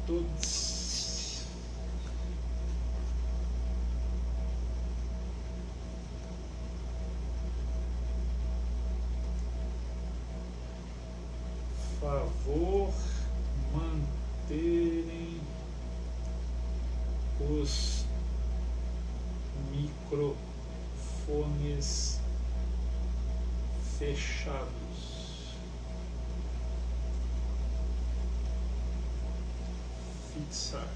todos. Favor manterem os microfones fechados. Fixar.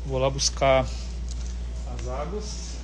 Vou lá buscar as águas.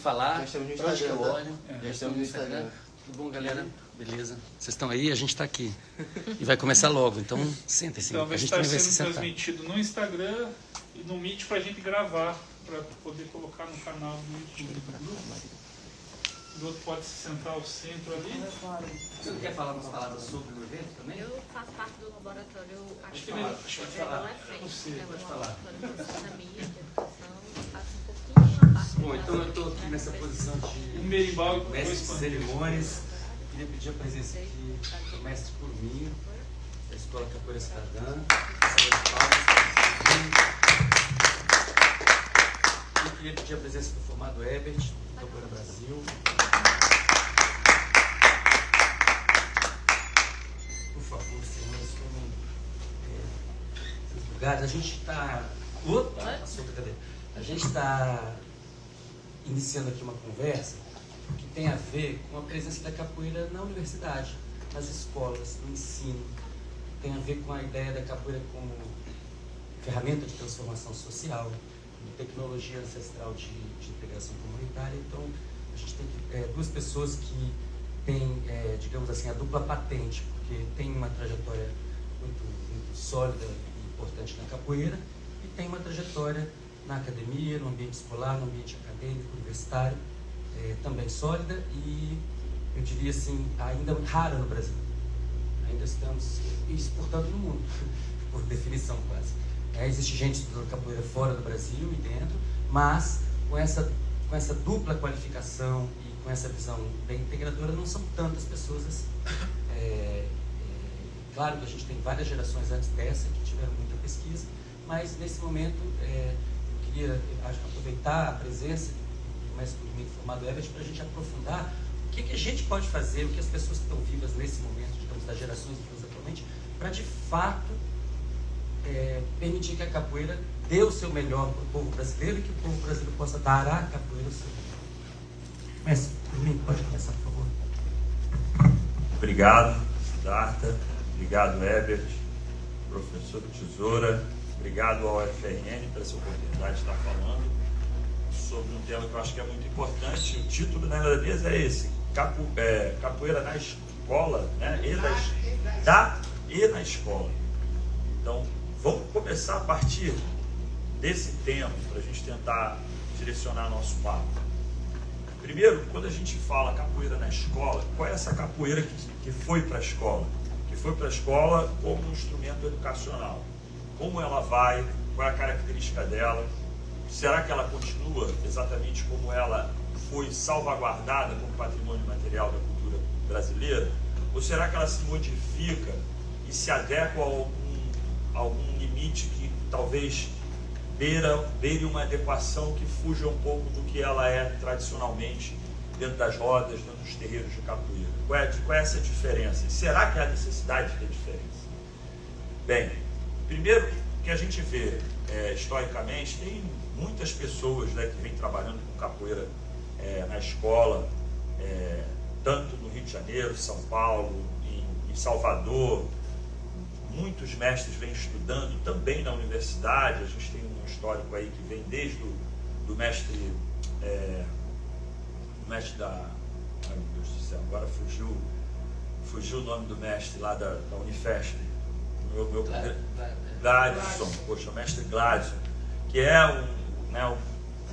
falar. Já estamos no Pra onde que eu Instagram, olho? Já estamos no Instagram. Tudo bom, galera? Beleza? Vocês estão aí? A gente está aqui. E vai começar logo, então sentem-se. Então A vai gente estar também vai se sendo sentar. transmitido no Instagram e no Meet para a gente gravar, para poder colocar no canal do YouTube do grupo. O outro pode se sentar ao centro ali. Você não quer falar umas palavras sobre o evento também? Eu faço parte do laboratório, acho que melhor. pode falar. Você, Você, pode falar. da mídia, educação, faço um pouquinho a parte. Bom, então eu estou aqui nessa posição Um de berimbau e mestre dois de panos. cerimônias. Eu queria pedir a presença aqui do mestre Curminho, da Escola Capoeira Cidadã. Salve de palmas. Eu queria pedir a presença do formado Herbert, do Capoeira Brasil. Por favor, senhores, tomem seus lugares. A gente está... Opa, passou outra cadeira. A gente está iniciando aqui uma conversa que tem a ver com a presença da capoeira na universidade, nas escolas, no ensino. Tem a ver com a ideia da capoeira como ferramenta de transformação social, tecnologia ancestral de integração comunitária. Então, a gente tem duas pessoas que têm, digamos assim, a dupla patente, porque tem uma trajetória muito sólida e importante na capoeira e tem uma trajetória na academia, no ambiente escolar, no ambiente acadêmico, universitário, também sólida e, eu diria assim, ainda rara no Brasil. Ainda estamos exportando no mundo, por definição quase. Existe gente estudando capoeira fora do Brasil e dentro, mas com essa dupla qualificação e com essa visão bem integradora, não são tantas pessoas assim. Claro que a gente tem várias gerações antes dessa que tiveram muita pesquisa, mas nesse momento eu queria aproveitar a presença do mestre formado Herbert para a gente aprofundar o que a gente pode fazer, o que as pessoas que estão vivas nesse momento, digamos, das gerações vivas atualmente, para de fato permitir que a capoeira dê o seu melhor para o povo brasileiro e que o povo brasileiro possa dar à capoeira o seu melhor. Mestre, por mim, pode começar, por favor. Obrigado, Siddhartha. Obrigado, Herbert, professor Tesoura. Obrigado ao FRN por essa oportunidade de estar falando sobre um tema que eu acho que é muito importante. O título da mesa é esse: capoeira na escola, né? E na escola. Então, vamos começar a partir desse tema para a gente tentar direcionar nosso papo. Primeiro, quando a gente fala capoeira na escola, qual é essa capoeira que foi para a escola? Que foi para a escola como um instrumento educacional. Como ela vai, qual é a característica dela? Será que ela continua exatamente como ela foi salvaguardada como patrimônio material da cultura brasileira? Ou será que ela se modifica e se adequa a algum limite que talvez beire uma adequação que fuja um pouco do que ela é tradicionalmente dentro das rodas, dentro dos terreiros de capoeira? Qual é essa diferença? Será que há necessidade de ter diferença? Bem, primeiro que a gente vê historicamente, tem muitas pessoas, né, que vêm trabalhando com capoeira na escola, tanto no Rio de Janeiro, São Paulo, em Salvador. Muitos mestres vêm estudando também na universidade. A gente tem um histórico aí que vem desde do mestre da... Ai, meu Deus do céu, agora fugiu o nome do mestre lá da Unifesp. Gladson, poxa, o mestre Gladson, que é o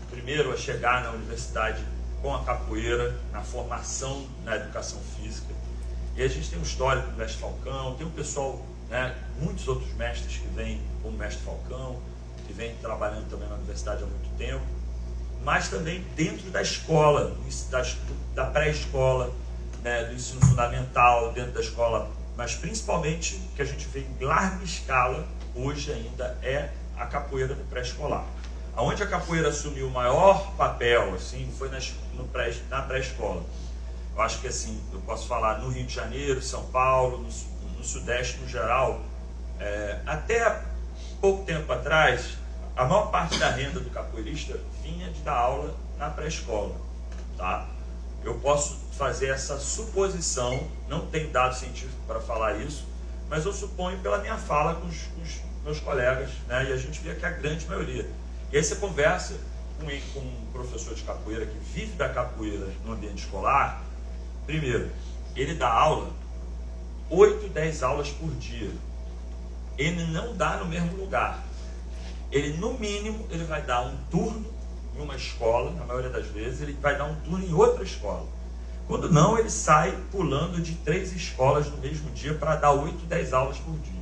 primeiro a chegar na universidade com a capoeira, na formação na educação física. E a gente tem um histórico do mestre Falcão, tem um pessoal, né, muitos outros mestres que vêm, como o mestre Falcão, que vem trabalhando também na universidade há muito tempo, mas também dentro da escola, da pré-escola, né, do ensino fundamental, dentro da escola, mas principalmente o que a gente vê em larga escala hoje ainda é a capoeira no pré-escolar. Aonde a capoeira assumiu o maior papel, assim, foi na pré-escola. Eu acho que, assim, eu posso falar no Rio de Janeiro, São Paulo, no Sudeste no geral. Até pouco tempo atrás, a maior parte da renda do capoeirista vinha de dar aula na pré-escola, tá? Eu posso fazer essa suposição, não tenho dado científico para falar isso, mas eu suponho pela minha fala com os meus colegas, né? E a gente vê que a grande maioria. E aí você conversa com um professor de capoeira que vive da capoeira no ambiente escolar, primeiro, ele dá aula, 8, 10 aulas por dia. Ele não dá no mesmo lugar. Ele, no mínimo, ele vai dar um turno em uma escola, na maioria das vezes, ele vai dar um turno em outra escola. Quando não, ele sai pulando de 3 escolas no mesmo dia para dar 8, 10 aulas por dia.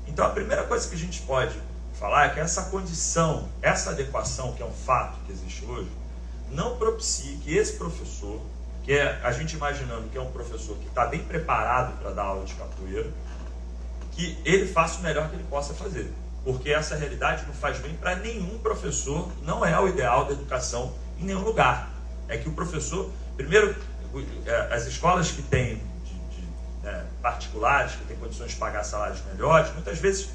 Então, a primeira coisa que a gente pode falar é que essa condição, essa adequação, que é um fato que existe hoje, não propicie que esse professor, que é a gente imaginando que é um professor que está bem preparado para dar aula de capoeira, que ele faça o melhor que ele possa fazer. Porque essa realidade não faz bem para nenhum professor, não é o ideal da educação em nenhum lugar. É que o professor, primeiro, as escolas que têm particulares, que têm condições de pagar salários melhores, muitas vezes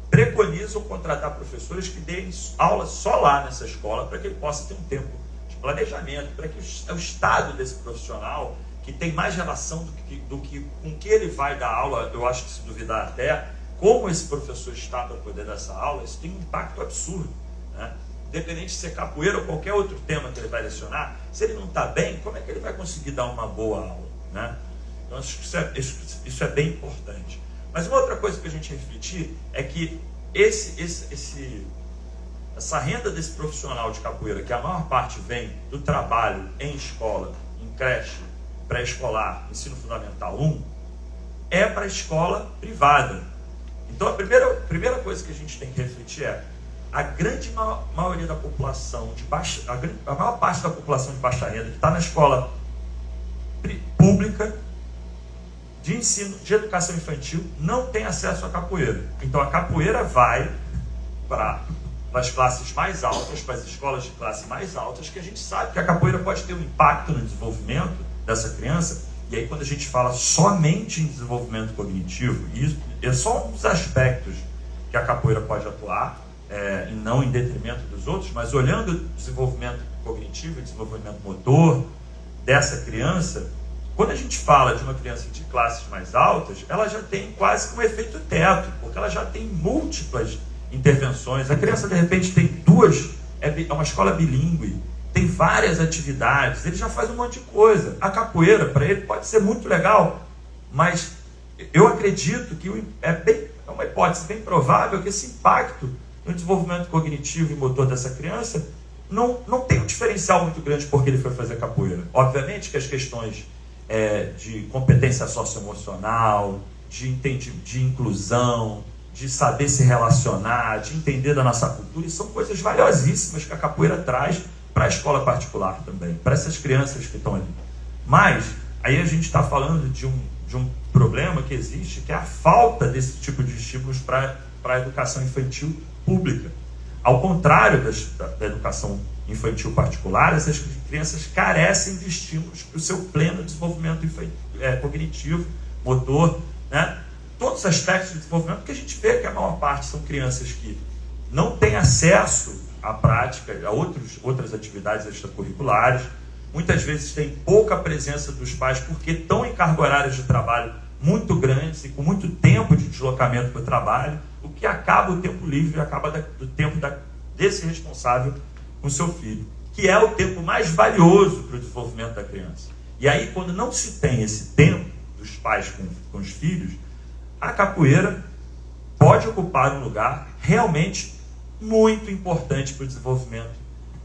preconizam contratar professores que deem aula só lá nessa escola, para que ele possa ter um tempo de planejamento, para que o estado desse profissional, que tem mais relação do que com que ele vai dar aula, eu acho que se duvidar até, como esse professor está para poder dar essa aula, isso tem um impacto absurdo, né? Independente de ser capoeira ou qualquer outro tema que ele vai lecionar, se ele não está bem, como é que ele vai conseguir dar uma boa aula, né? Então, acho que isso é bem importante. Mas uma outra coisa que a gente refletir é que essa renda desse profissional de capoeira, que a maior parte vem do trabalho em escola, em creche, pré-escolar, ensino fundamental 1, é para a escola privada. Então, a primeira coisa que a gente tem que refletir é a grande maioria da população a maior parte da população de baixa renda que está na escola pública de ensino, de educação infantil, não tem acesso à capoeira. Então, a capoeira vai para as classes mais altas, para as escolas de classe mais altas, que a gente sabe que a capoeira pode ter um impacto no desenvolvimento dessa criança. E aí, quando a gente fala somente em desenvolvimento cognitivo, isso é só um dos aspectos que a capoeira pode atuar, e não em detrimento dos outros, mas olhando o desenvolvimento cognitivo e desenvolvimento motor dessa criança, quando a gente fala de uma criança de classes mais altas, ela já tem quase que um efeito teto, porque ela já tem múltiplas intervenções. A criança, de repente, tem é uma escola bilíngue, tem várias atividades, ele já faz um monte de coisa. A capoeira, para ele, pode ser muito legal, mas eu acredito que é uma hipótese bem provável que esse impacto no desenvolvimento cognitivo e motor dessa criança não tem um diferencial muito grande porque ele foi fazer capoeira. Obviamente que as questões de competência socioemocional, de inclusão, de saber se relacionar, de entender da nossa cultura, são coisas valiosíssimas que a capoeira traz para a escola particular também, para essas crianças que estão ali. Mas, aí a gente está falando de um problema que existe, que é a falta desse tipo de estímulos para a educação infantil pública. Ao contrário da educação infantil particular, essas crianças carecem de estímulos para o seu pleno desenvolvimento cognitivo, motor, né? Todos os aspectos de desenvolvimento, porque a gente vê que a maior parte são crianças que não têm acesso à prática, a outras atividades extracurriculares, muitas vezes têm pouca presença dos pais porque estão em carga horária de trabalho muito grandes e com muito tempo de deslocamento para o trabalho, o que acaba o tempo livre, acaba do tempo desse responsável com o seu filho, que é o tempo mais valioso para o desenvolvimento da criança. E aí, quando não se tem esse tempo dos pais com os filhos, a capoeira pode ocupar um lugar realmente muito importante para o desenvolvimento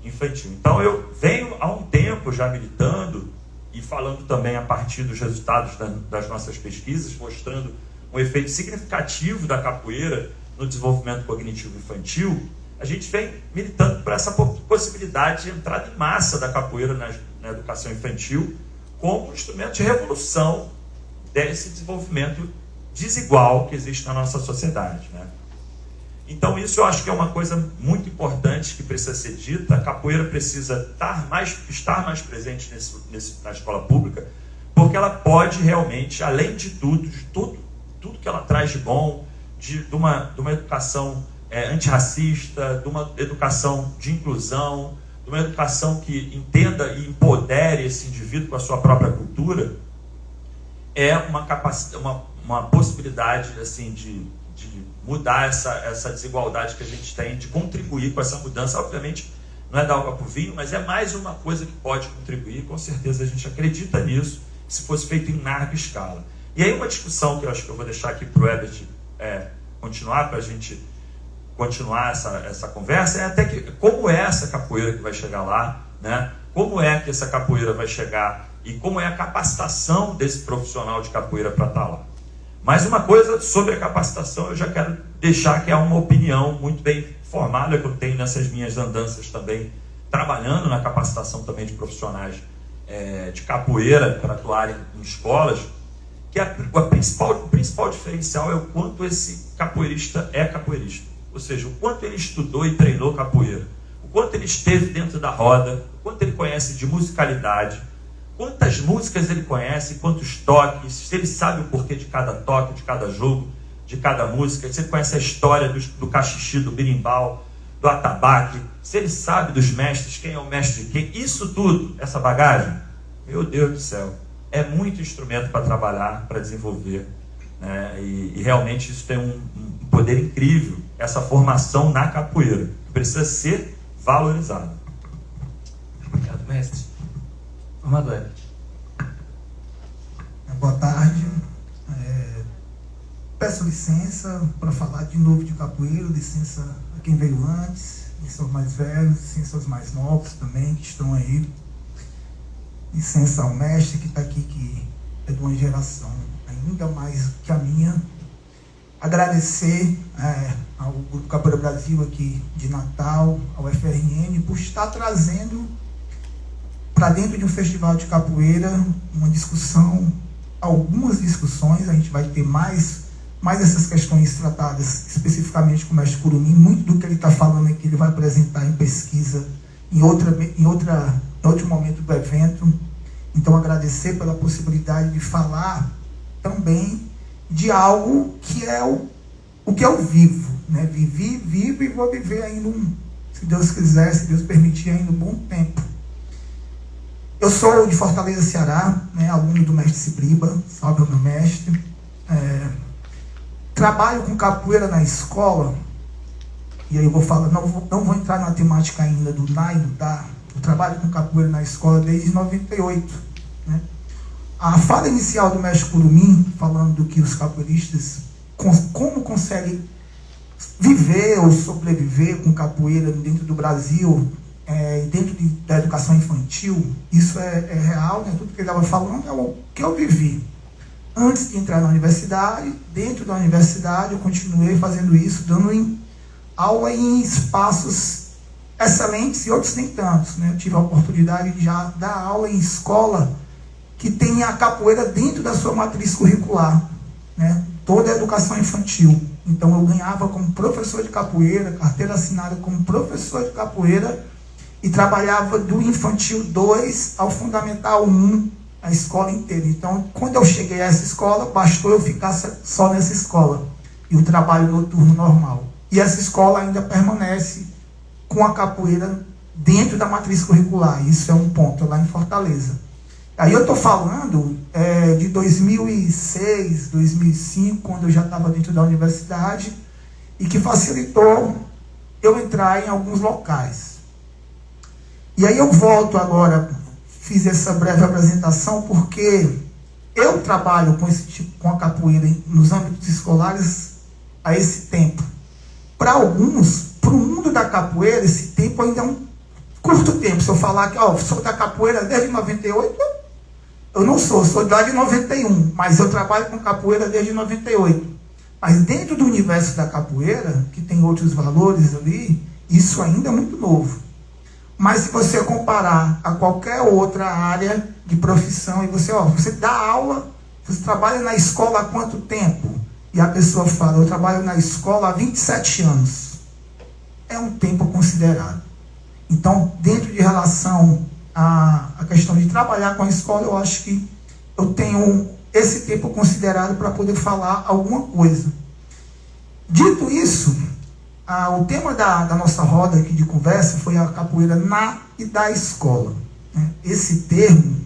infantil. Então, eu venho há um tempo já militando e falando também a partir dos resultados das nossas pesquisas, mostrando um efeito significativo da capoeira no desenvolvimento cognitivo infantil. A gente vem militando por essa possibilidade de entrada em massa da capoeira na educação infantil como um instrumento de revolução desse desenvolvimento desigual que existe na nossa sociedade, né? Então, isso eu acho que é uma coisa muito importante que precisa ser dita. A capoeira precisa estar mais presente na escola pública, porque ela pode realmente, além de tudo que ela traz de bom, de uma educação antirracista, de uma educação de inclusão, de uma educação que entenda e empodere esse indivíduo com a sua própria cultura, é uma possibilidade assim, de mudar essa desigualdade que a gente tem, de contribuir com essa mudança, obviamente, não é da água para o vinho, mas é mais uma coisa que pode contribuir, com certeza a gente acredita nisso, se fosse feito em larga escala. E aí uma discussão que eu acho que eu vou deixar aqui para o Herbert continuar, para a gente continuar essa conversa, é até que, como é essa capoeira que vai chegar lá, né? Como é que essa capoeira vai chegar e como é a capacitação desse profissional de capoeira para estar lá. Mas uma coisa sobre a capacitação eu já quero deixar, que é uma opinião muito bem formada que eu tenho nessas minhas andanças também, trabalhando na capacitação também de profissionais de capoeira para atuarem em escolas, que o principal diferencial é o quanto esse capoeirista é capoeirista. Ou seja, o quanto ele estudou e treinou capoeira, o quanto ele esteve dentro da roda, o quanto ele conhece de musicalidade, quantas músicas ele conhece, quantos toques, se ele sabe o porquê de cada toque, de cada jogo, de cada música, se ele conhece a história do cachixi, do berimbau, do atabaque, se ele sabe dos mestres, quem é o mestre de quem, isso tudo, essa bagagem, meu Deus do céu, é muito instrumento para trabalhar, para desenvolver, né? E realmente isso tem um poder incrível, essa formação na capoeira, que precisa ser valorizada. Obrigado, mestre. Amado Herbert. Boa tarde. Peço licença para falar de novo de capoeira, licença a quem veio antes, licença aos mais velhos, licença aos mais novos também, que estão aí. Licença ao mestre que está aqui, que é de uma geração ainda mais que a minha. Agradecer ao Grupo Capoeira Brasil aqui de Natal, ao FRN, por estar trazendo para dentro de um festival de capoeira uma discussão, algumas discussões, a gente vai ter mais essas questões tratadas especificamente com o mestre Curumim. Muito do que ele está falando aqui ele vai apresentar em pesquisa em outro momento do evento. Então agradecer pela possibilidade de falar também de algo que é o que eu vivo, né? Vivo e vou viver ainda se Deus quiser, se Deus permitir, ainda um bom tempo. Eu sou de Fortaleza, Ceará, né? Aluno do mestre Cibriba, salve o meu mestre. Trabalho com capoeira na escola, e aí eu vou falar, não vou entrar na temática ainda do NA e do DA. Eu trabalho com capoeira na escola desde 98. Né? A fala inicial do mestre Curumim, falando do que os capoeiristas, como conseguem viver ou sobreviver com capoeira dentro do Brasil, dentro da educação infantil, isso é real, né? Tudo que ele estava falando é o que eu vivi. Antes de entrar na universidade, dentro da universidade, eu continuei fazendo isso, dando aula em espaços excelentes e outros nem tantos. Né? Eu tive a oportunidade de já dar aula em escola que tem a capoeira dentro da sua matriz curricular, né? Toda a educação infantil. Então eu ganhava como professor de capoeira, carteira assinada como professor de capoeira, e trabalhava do infantil 2 ao fundamental 1, a escola inteira. Então, quando eu cheguei a essa escola, bastou eu ficar só nessa escola e o trabalho noturno normal. E essa escola ainda permanece com a capoeira dentro da matriz curricular. Isso é um ponto, lá em Fortaleza. Aí eu estou falando de 2006, 2005, quando eu já estava dentro da universidade, e que facilitou eu entrar em alguns locais. E aí eu volto agora, fiz essa breve apresentação, porque eu trabalho com a capoeira nos âmbitos escolares há esse tempo. Para alguns, para o mundo da capoeira, esse tempo ainda é um curto tempo. Se eu falar que sou da capoeira desde 98, eu não sou lá de 91, mas eu trabalho com capoeira desde 98. Mas dentro do universo da capoeira, que tem outros valores ali, isso ainda é muito novo. Mas se você comparar a qualquer outra área de profissão, e você dá aula, você trabalha na escola há quanto tempo? E a pessoa fala, eu trabalho na escola há 27 anos. É um tempo considerado. Então, dentro de relação à questão de trabalhar com a escola, eu acho que eu tenho esse tempo considerado para poder falar alguma coisa. Dito isso, o tema da nossa roda aqui de conversa foi a capoeira na e da escola. Esse termo,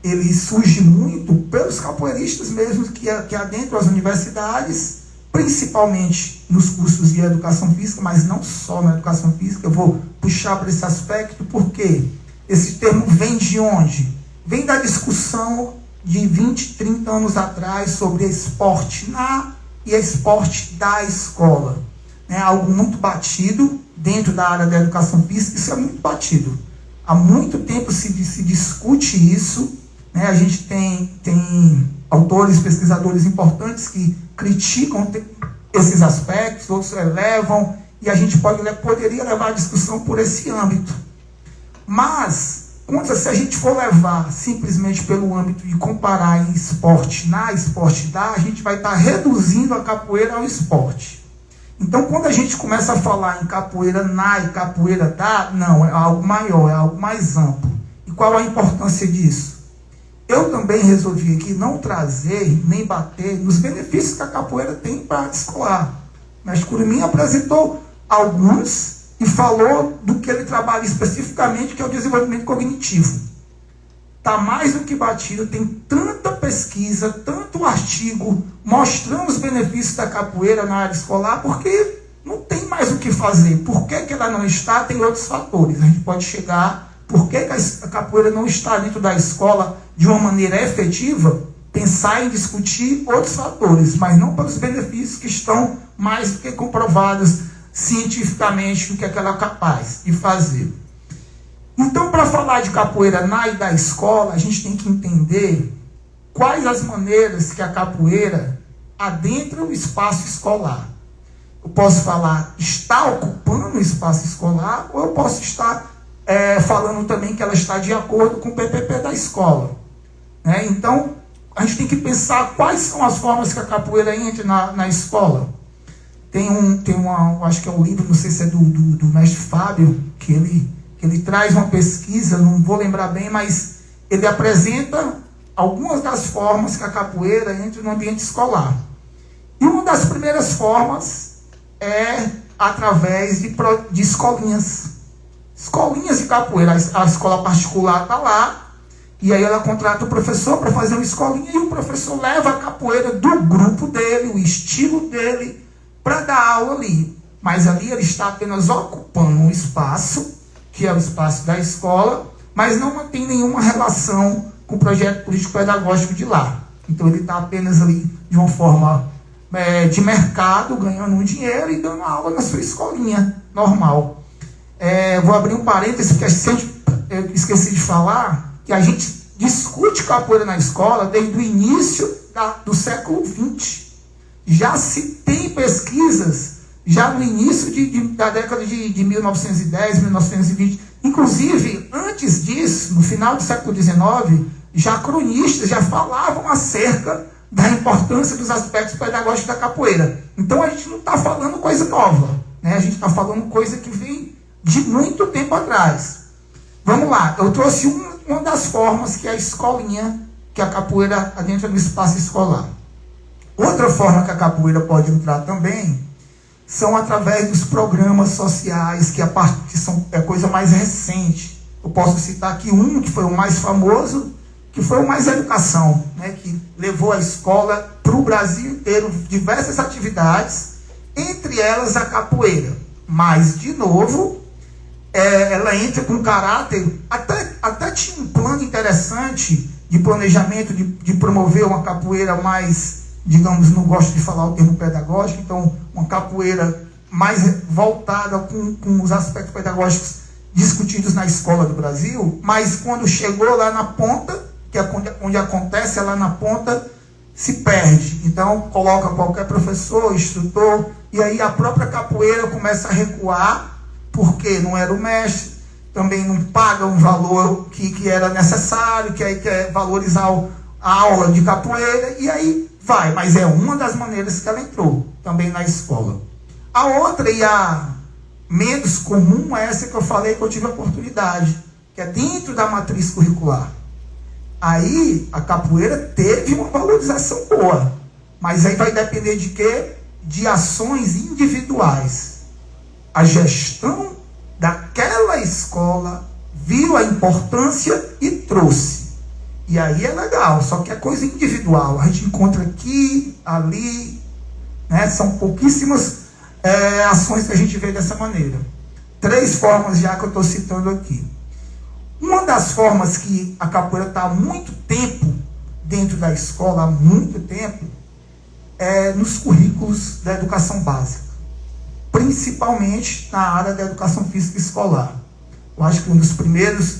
ele surge muito pelos capoeiristas mesmo que adentram as universidades principalmente nos cursos de educação física, mas não só na educação física. Eu vou puxar para esse aspecto, porque esse termo vem de onde? Vem da discussão de 20, 30 anos atrás sobre esporte na e esporte da escola. É algo muito batido dentro da área da educação física, isso é muito batido. Há muito tempo se discute isso, né? A gente tem autores, pesquisadores importantes que criticam esses aspectos, outros elevam, e a gente poderia levar a discussão por esse âmbito. Mas, se a gente for levar simplesmente pelo âmbito de comparar em esporte na, esporte da, a gente vai estar reduzindo a capoeira ao esporte. Então, quando a gente começa a falar em capoeira na e capoeira da, não, é algo maior, é algo mais amplo. E qual a importância disso? Eu também resolvi aqui não trazer, nem bater nos benefícios que a capoeira tem para a escolar. Mas Curumim apresentou alguns e falou do que ele trabalha especificamente, que é o desenvolvimento cognitivo. Está mais do que batido, tem tanta pesquisa, tanto artigo mostrando os benefícios da capoeira na área escolar, porque não tem mais o que fazer. Por que ela não está? Tem outros fatores. A gente pode chegar, por que a capoeira não está dentro da escola de uma maneira efetiva, pensar em discutir outros fatores, mas não para os benefícios que estão mais do que comprovados cientificamente do que ela é capaz de fazer. Então, para falar de capoeira na e da escola, a gente tem que entender quais as maneiras que a capoeira adentra o espaço escolar. Eu posso falar, está ocupando o espaço escolar, ou eu posso estar falando também que ela está de acordo com o PPP da escola. Né? Então, a gente tem que pensar quais são as formas que a capoeira entra na escola. Acho que é um livro, não sei se é do mestre Fábio, que ele traz uma pesquisa, não vou lembrar bem, mas ele apresenta algumas das formas que a capoeira entra no ambiente escolar. E uma das primeiras formas é através de escolinhas. Escolinhas de capoeira. A escola particular está lá, e aí ela contrata o professor para fazer uma escolinha, e o professor leva a capoeira do grupo dele, o estilo dele, para dar aula ali. Mas ali ele está apenas ocupando um espaço, que é o espaço da escola, mas não mantém nenhuma relação com o projeto político-pedagógico de lá. Então ele está apenas ali de uma forma de mercado, ganhando um dinheiro e dando aula na sua escolinha normal. Vou abrir um parênteses, porque eu esqueci de falar que a gente discute capoeira na escola desde o início do século XX. Já se tem pesquisas já no início da década de 1910, 1920. Inclusive, antes disso, no final do século XIX, já cronistas já falavam acerca da importância dos aspectos pedagógicos da capoeira. Então, a gente não está falando coisa nova, né? A gente está falando coisa que vem de muito tempo atrás. Vamos lá, eu trouxe uma das formas que é a escolinha, que a capoeira adentra no espaço escolar. Outra forma que a capoeira pode entrar também são através dos programas sociais, que é coisa mais recente. Eu posso citar aqui um, que foi o mais famoso, que foi o Mais Educação, né, que levou a escola para o Brasil inteiro, diversas atividades, entre elas a capoeira. Mas, de novo, ela entra com caráter, até tinha um plano interessante de planejamento, de promover uma capoeira mais, digamos, não gosto de falar o termo pedagógico, então uma capoeira mais voltada com os aspectos pedagógicos discutidos na escola do Brasil, mas quando chegou lá na ponta, que é onde acontece, lá na ponta se perde. Então coloca qualquer professor, instrutor, e aí a própria capoeira começa a recuar, porque não era o mestre, também não paga um valor que era necessário, que aí quer valorizar a aula de capoeira, e aí vai, mas é uma das maneiras que ela entrou também na escola. A outra, e a menos comum, é essa que eu falei, que eu tive a oportunidade, que é dentro da matriz curricular. Aí a capoeira teve uma valorização boa, mas aí vai depender de quê? De ações individuais. A gestão daquela escola viu a importância e trouxe. E aí é legal, só que é coisa individual. A gente encontra aqui, ali, né? São pouquíssimas ações que a gente vê dessa maneira. 3 formas já que eu estou citando aqui. Uma das formas que a capoeira está há muito tempo dentro da escola, há muito tempo, é nos currículos da educação básica, principalmente na área da educação física escolar. Eu acho que um dos primeiros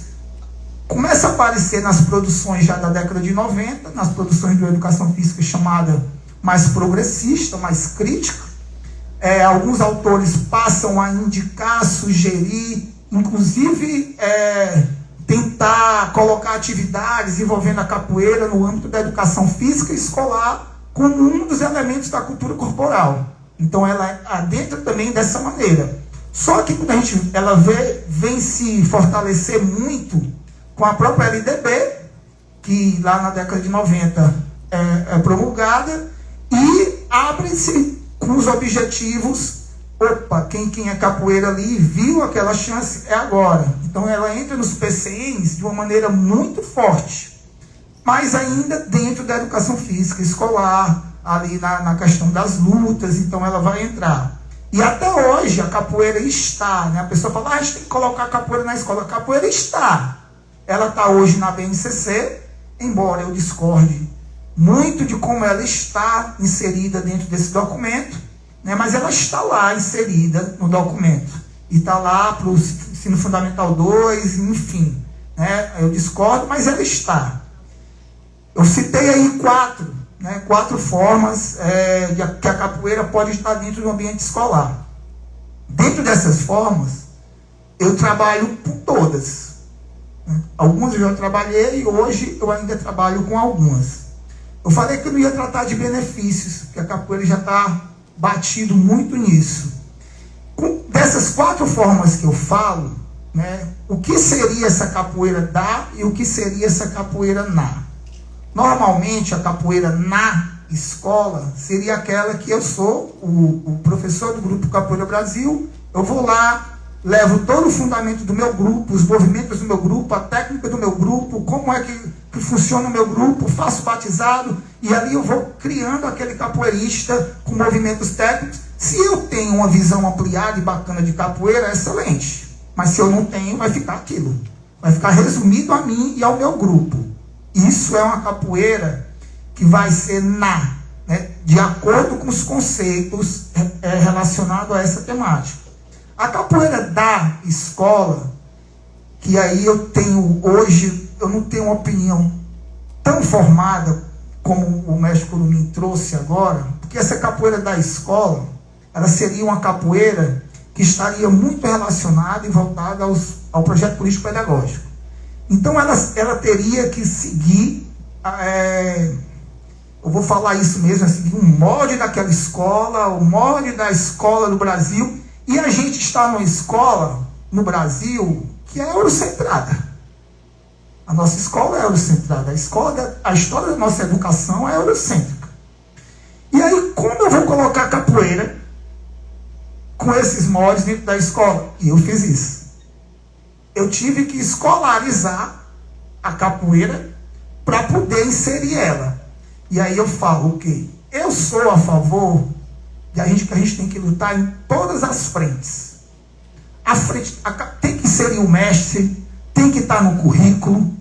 começa a aparecer nas produções já da década de 90, nas produções de educação física chamada mais progressista, mais crítica. Alguns autores passam a indicar, sugerir, inclusive tentar colocar atividades envolvendo a capoeira no âmbito da educação física escolar como um dos elementos da cultura corporal. Então ela adentra também dessa maneira. Só que quando ela vem se fortalecer muito com a própria LDB, que lá na década de 90 é promulgada, e abre-se com os objetivos, quem é capoeira ali viu aquela chance, é agora. Então ela entra nos PCNs de uma maneira muito forte, mas ainda dentro da educação física escolar, ali na questão das lutas, então ela vai entrar. E até hoje a capoeira está, né? A pessoa fala, a gente tem que colocar a capoeira na escola. A capoeira está. Ela está hoje na BNCC, embora eu discorde muito de como ela está inserida dentro desse documento, né? Mas ela está lá inserida no documento. E está lá para o ensino fundamental 2, enfim. Né? Eu discordo, mas ela está. Eu citei aí 4 formas que a capoeira pode estar dentro do ambiente escolar. Dentro dessas formas, eu trabalho com todas. Algumas eu já trabalhei e hoje eu ainda trabalho com algumas. Eu falei que eu não ia tratar de benefícios, porque a capoeira já está batido muito nisso. Dessas 4 formas que eu falo, né, o que seria essa capoeira da e o que seria essa capoeira na? Normalmente a capoeira na escola seria aquela que eu sou o professor do Grupo Capoeira Brasil, eu vou lá, levo todo o fundamento do meu grupo, os movimentos do meu grupo, a técnica do meu grupo, como é que funciona o meu grupo, faço batizado, e ali eu vou criando aquele capoeirista com movimentos técnicos. Se eu tenho uma visão ampliada e bacana de capoeira, é excelente. Mas se eu não tenho, vai ficar aquilo. Vai ficar resumido a mim e ao meu grupo. Isso é uma capoeira que vai ser né, de acordo com os conceitos relacionados a essa temática. A capoeira da escola, que aí eu não tenho uma opinião tão formada como o mestre Curumim trouxe agora, porque essa capoeira da escola, ela seria uma capoeira que estaria muito relacionada e voltada ao projeto político-pedagógico. Então ela teria que seguir, eu vou falar isso mesmo, seguir um molde daquela escola, o molde da escola do Brasil, e a gente está numa escola no Brasil que é eurocentrada. A nossa escola é eurocentrada, a história da nossa educação é eurocêntrica. E aí, como eu vou colocar capoeira com esses moldes dentro da escola? E eu fiz isso. Eu tive que escolarizar a capoeira para poder inserir ela. E aí eu falo o quê? Eu sou a favor que a gente tem que lutar em todas as frentes. Tem que inserir o mestre, tem que estar no currículo,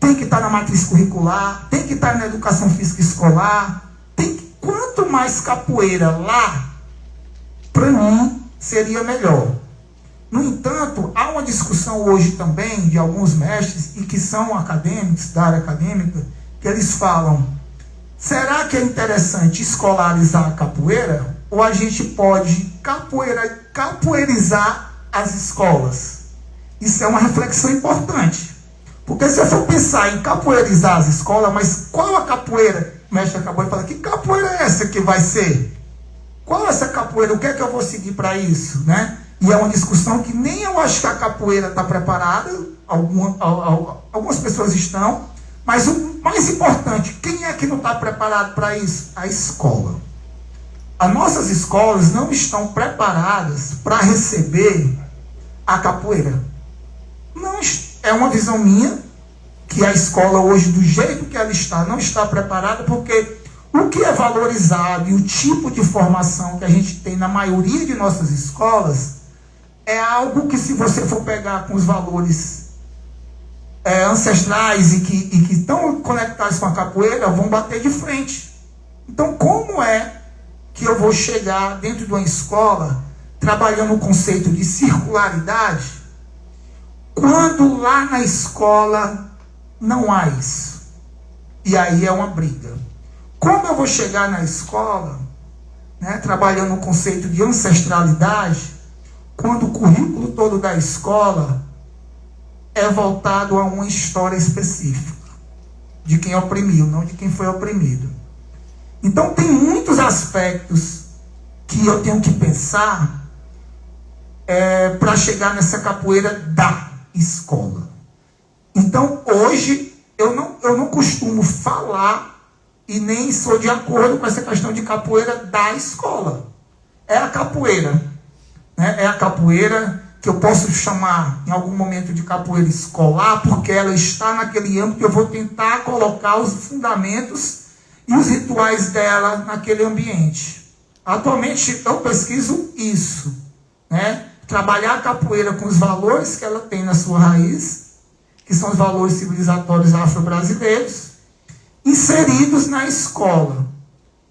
tem que estar na matriz curricular, tem que estar na educação física escolar. Quanto mais capoeira lá, para mim, seria melhor. No entanto, há uma discussão hoje também de alguns mestres, e que são acadêmicos, da área acadêmica, que eles falam, será que é interessante escolarizar a capoeira? Ou a gente pode capoeirizar as escolas? Isso é uma reflexão importante. Porque se eu for pensar em capoeirizar as escolas, mas qual a capoeira? O mestre acabou de falar, que capoeira é essa que vai ser? Qual é essa capoeira? O que é que eu vou seguir para isso? Né? E é uma discussão que nem eu acho que a capoeira está preparada, algumas pessoas estão, mas o mais importante, quem é que não está preparado para isso? A escola. As nossas escolas não estão preparadas para receber a capoeira. Não, é uma visão minha, que a escola hoje, do jeito que ela está, não está preparada, porque o que é valorizado e o tipo de formação que a gente tem na maioria de nossas escolas é algo que, se você for pegar com os valores ancestrais e que estão conectados com a capoeira, vão bater de frente. Então, como é que eu vou chegar dentro de uma escola trabalhando o conceito de circularidade quando lá na escola não há isso? E aí é uma briga. Como eu vou chegar na escola, né, trabalhando o conceito de ancestralidade, quando o currículo todo da escola é voltado a uma história específica de quem oprimiu, não de quem foi oprimido? Então, tem muitos aspectos que eu tenho que pensar para chegar nessa capoeira da escola. Então, hoje, eu não costumo falar e nem sou de acordo com essa questão de capoeira da escola. É a capoeira, né? É a capoeira que eu posso chamar em algum momento de capoeira escolar, porque ela está naquele âmbito que eu vou tentar colocar os fundamentos e os rituais dela naquele ambiente. Atualmente eu pesquiso isso, né? Trabalhar a capoeira com os valores que ela tem na sua raiz, que são os valores civilizatórios afro-brasileiros, inseridos na escola.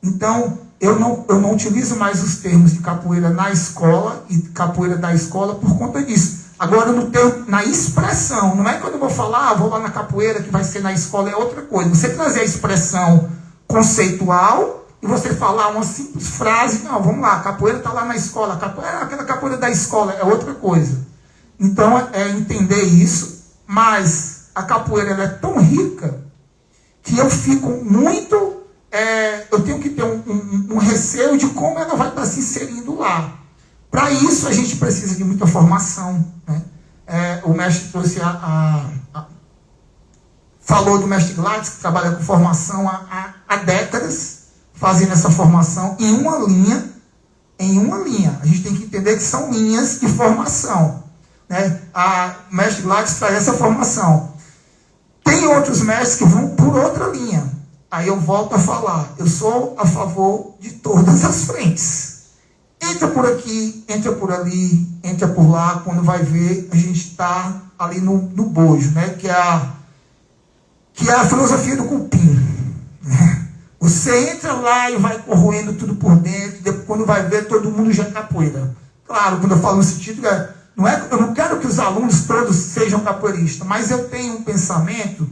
Então, eu não utilizo mais os termos de capoeira na escola e capoeira da escola por conta disso. Agora, no termo, na expressão, não é quando eu vou falar, vou lá na capoeira, que vai ser na escola, é outra coisa. Você trazer a expressão conceitual e você falar uma simples frase, não, vamos lá, a capoeira está lá na escola, aquela capoeira da escola, é outra coisa. Então, é entender isso, mas a capoeira ela é tão rica que eu fico muito... eu tenho que ter um receio de como ela vai estar se inserindo lá. Para isso, a gente precisa de muita formação, né? O mestre trouxe falou do mestre Gladys, que trabalha com formação há décadas, fazendo essa formação em uma linha. A gente tem que entender que são linhas de formação, né? O mestre Gladys traz essa formação. Tem outros mestres que vão por outra linha. Aí eu volto a falar, eu sou a favor de todas as frentes. Entra por aqui, entra por ali, entra por lá, quando vai ver, a gente está ali no bojo, né? Que é a filosofia do cupim. Né? Você entra lá e vai corroendo tudo por dentro, e depois, quando vai ver, todo mundo já é capoeira. Claro, quando eu falo no sentido, eu não quero que os alunos todos sejam capoeiristas, mas eu tenho um pensamento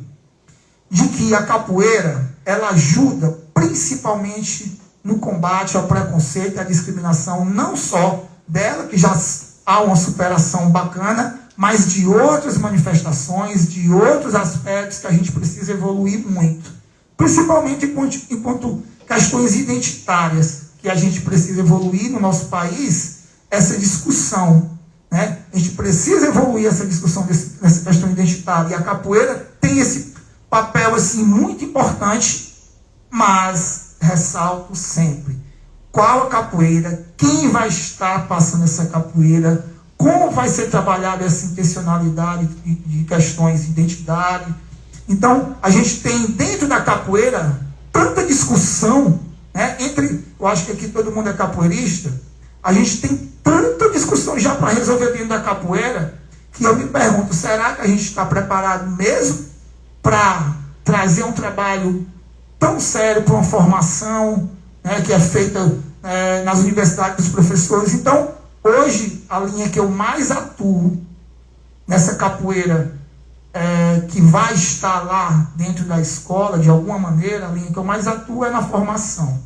de que a capoeira, ela ajuda principalmente no combate ao preconceito e à discriminação, não só dela, que já há uma superação bacana, mas de outras manifestações, de outros aspectos que a gente precisa evoluir muito. Principalmente enquanto questões identitárias, que a gente precisa evoluir no nosso país, essa discussão, né? A gente precisa evoluir essa discussão nessa questão identitária, e a capoeira tem esse papel assim, muito importante, mas ressalto sempre, qual a capoeira, quem vai estar passando essa capoeira, como vai ser trabalhada essa intencionalidade de questões de identidade. Então, a gente tem dentro da capoeira tanta discussão, né, eu acho que aqui todo mundo é capoeirista, a gente tem tanta discussão já para resolver dentro da capoeira, que eu me pergunto, será que a gente está preparado mesmo para trazer um trabalho tão sério para uma formação, né, que é feita nas universidades dos professores? Então, hoje, a linha que eu mais atuo nessa capoeira, que vai estar lá dentro da escola, de alguma maneira, a linha que eu mais atuo é na formação.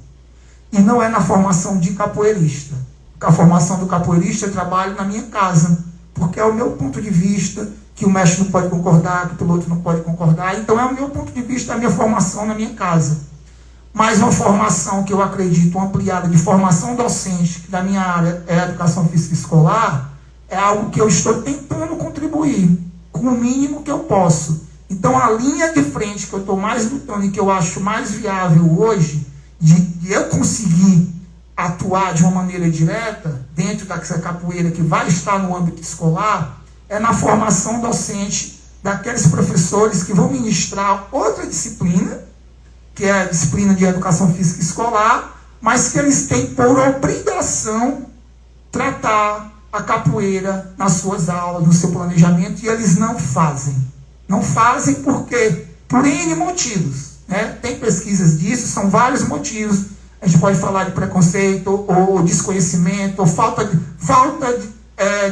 E não é na formação de capoeirista. Porque a formação do capoeirista eu trabalho na minha casa, porque é o meu ponto de vista, que o mestre não pode concordar, que o piloto não pode concordar. Então é o meu ponto de vista, a minha formação na minha casa. Mas uma formação que eu acredito ampliada de formação docente, que da minha área é a educação física escolar, é algo que eu estou tentando contribuir, com o mínimo que eu posso. Então a linha de frente que eu estou mais lutando e que eu acho mais viável hoje, de eu conseguir atuar de uma maneira direta, dentro dessa capoeira que vai estar no âmbito escolar, é na formação docente daqueles professores que vão ministrar outra disciplina, que é a disciplina de educação física escolar, mas que eles têm por obrigação tratar a capoeira nas suas aulas, no seu planejamento, e eles não fazem. Não fazem porque, por N motivos, né? Tem pesquisas disso, são vários motivos. A gente pode falar de preconceito, ou desconhecimento, ou falta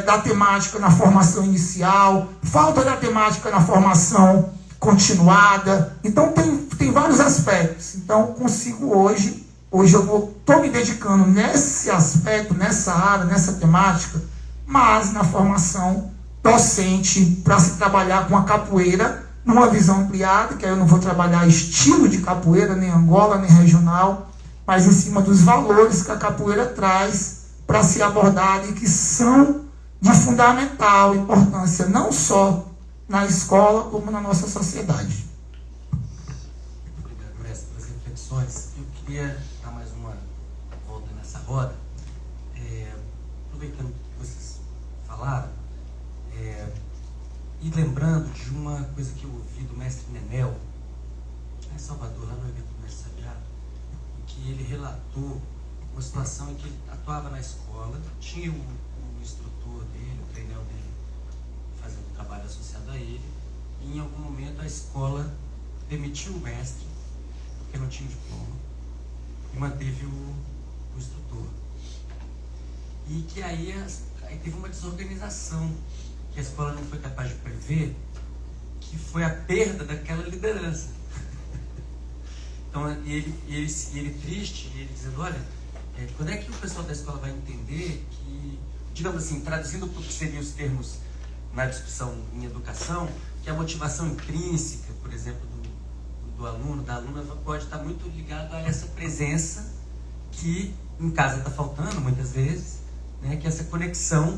da temática na formação inicial, falta da temática na formação continuada. Então, tem vários aspectos. Então, consigo hoje eu estou me dedicando nesse aspecto, nessa área, nessa temática, mas na formação docente, para se trabalhar com a capoeira numa visão ampliada, que aí eu não vou trabalhar estilo de capoeira, nem Angola, nem regional, mas em cima dos valores que a capoeira traz para ser abordada e que são de fundamental importância, não só na escola, como na nossa sociedade. Obrigado, mestre, pelas reflexões. Eu queria dar mais uma volta nessa roda, aproveitando o que vocês falaram, e lembrando de uma coisa que eu ouvi do mestre Nenel, em Salvador, lá no evento do mestre Sabiá, em que ele relatou uma situação em que ele atuava na escola, tinha o instrutor dele, o treinador dele, fazendo trabalho associado a ele, e em algum momento a escola demitiu o mestre, porque não tinha diploma, e manteve o instrutor. E que aí teve uma desorganização que a escola não foi capaz de prever, que foi a perda daquela liderança. Então, ele triste, ele dizendo, olha, quando é que o pessoal da escola vai entender que, digamos assim, traduzindo para o que seriam os termos na discussão em educação, que a motivação intrínseca, por exemplo, do aluno, da aluna, pode estar muito ligada a essa presença que em casa está faltando, muitas vezes, né, que é essa conexão.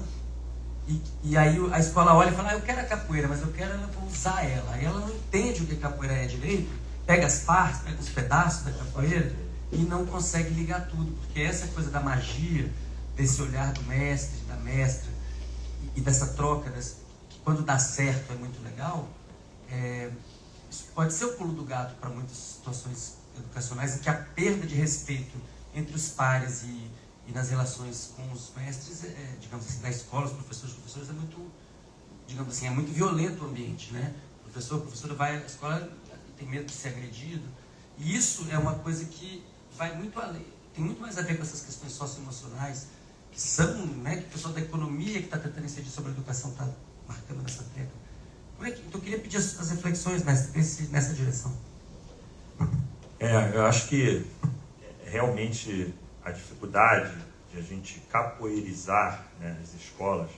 E aí a escola olha e fala, eu quero a capoeira, mas eu quero usar ela. Aí ela não entende o que a capoeira é direito, pega as partes, pega os pedaços da capoeira e não consegue ligar tudo, porque essa coisa da magia, desse olhar do mestre, da mestra, e dessa troca, que quando dá certo é muito legal, isso pode ser o pulo do gato para muitas situações educacionais, em que a perda de respeito entre os pares e nas relações com os mestres, digamos assim, da escola, os professores, é muito, digamos assim, é muito violento o ambiente, né? A professora vai à escola e tem medo de ser agredido, e isso é uma coisa que vai muito além, tem muito mais a ver com essas questões socioemocionais, que são, né, que o pessoal da economia que está tentando incidir sobre a educação está marcando nessa tecla. Então eu queria pedir as reflexões nessa direção. Eu acho que realmente a dificuldade de a gente capoeirizar, né, as escolas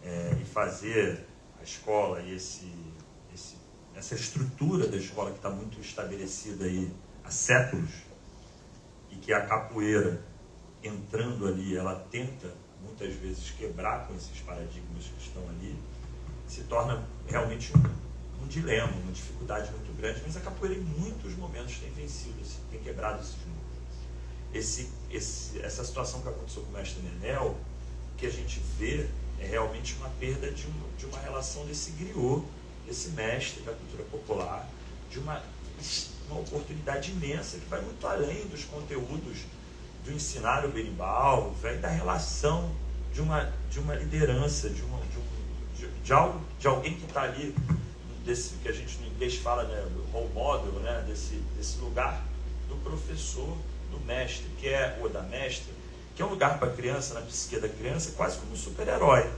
e fazer a escola e essa estrutura da escola que está muito estabelecida aí há séculos, e que a capoeira entrando ali, ela tenta muitas vezes quebrar com esses paradigmas que estão ali, se torna realmente um dilema, uma dificuldade muito grande, mas a capoeira em muitos momentos tem vencido, tem quebrado esses muros. Essa situação que aconteceu com o mestre Nenel, que a gente vê é realmente uma perda de uma relação desse griot, desse mestre da cultura popular, de uma oportunidade imensa que vai muito além dos conteúdos do ensinar o berimbau, vai da relação de uma liderança, de alguém que está ali, desse que a gente no inglês fala, né, do role model, né, desse lugar do professor, do mestre, ou da mestra, que é um lugar para a criança, na psique da criança, quase como um super-herói.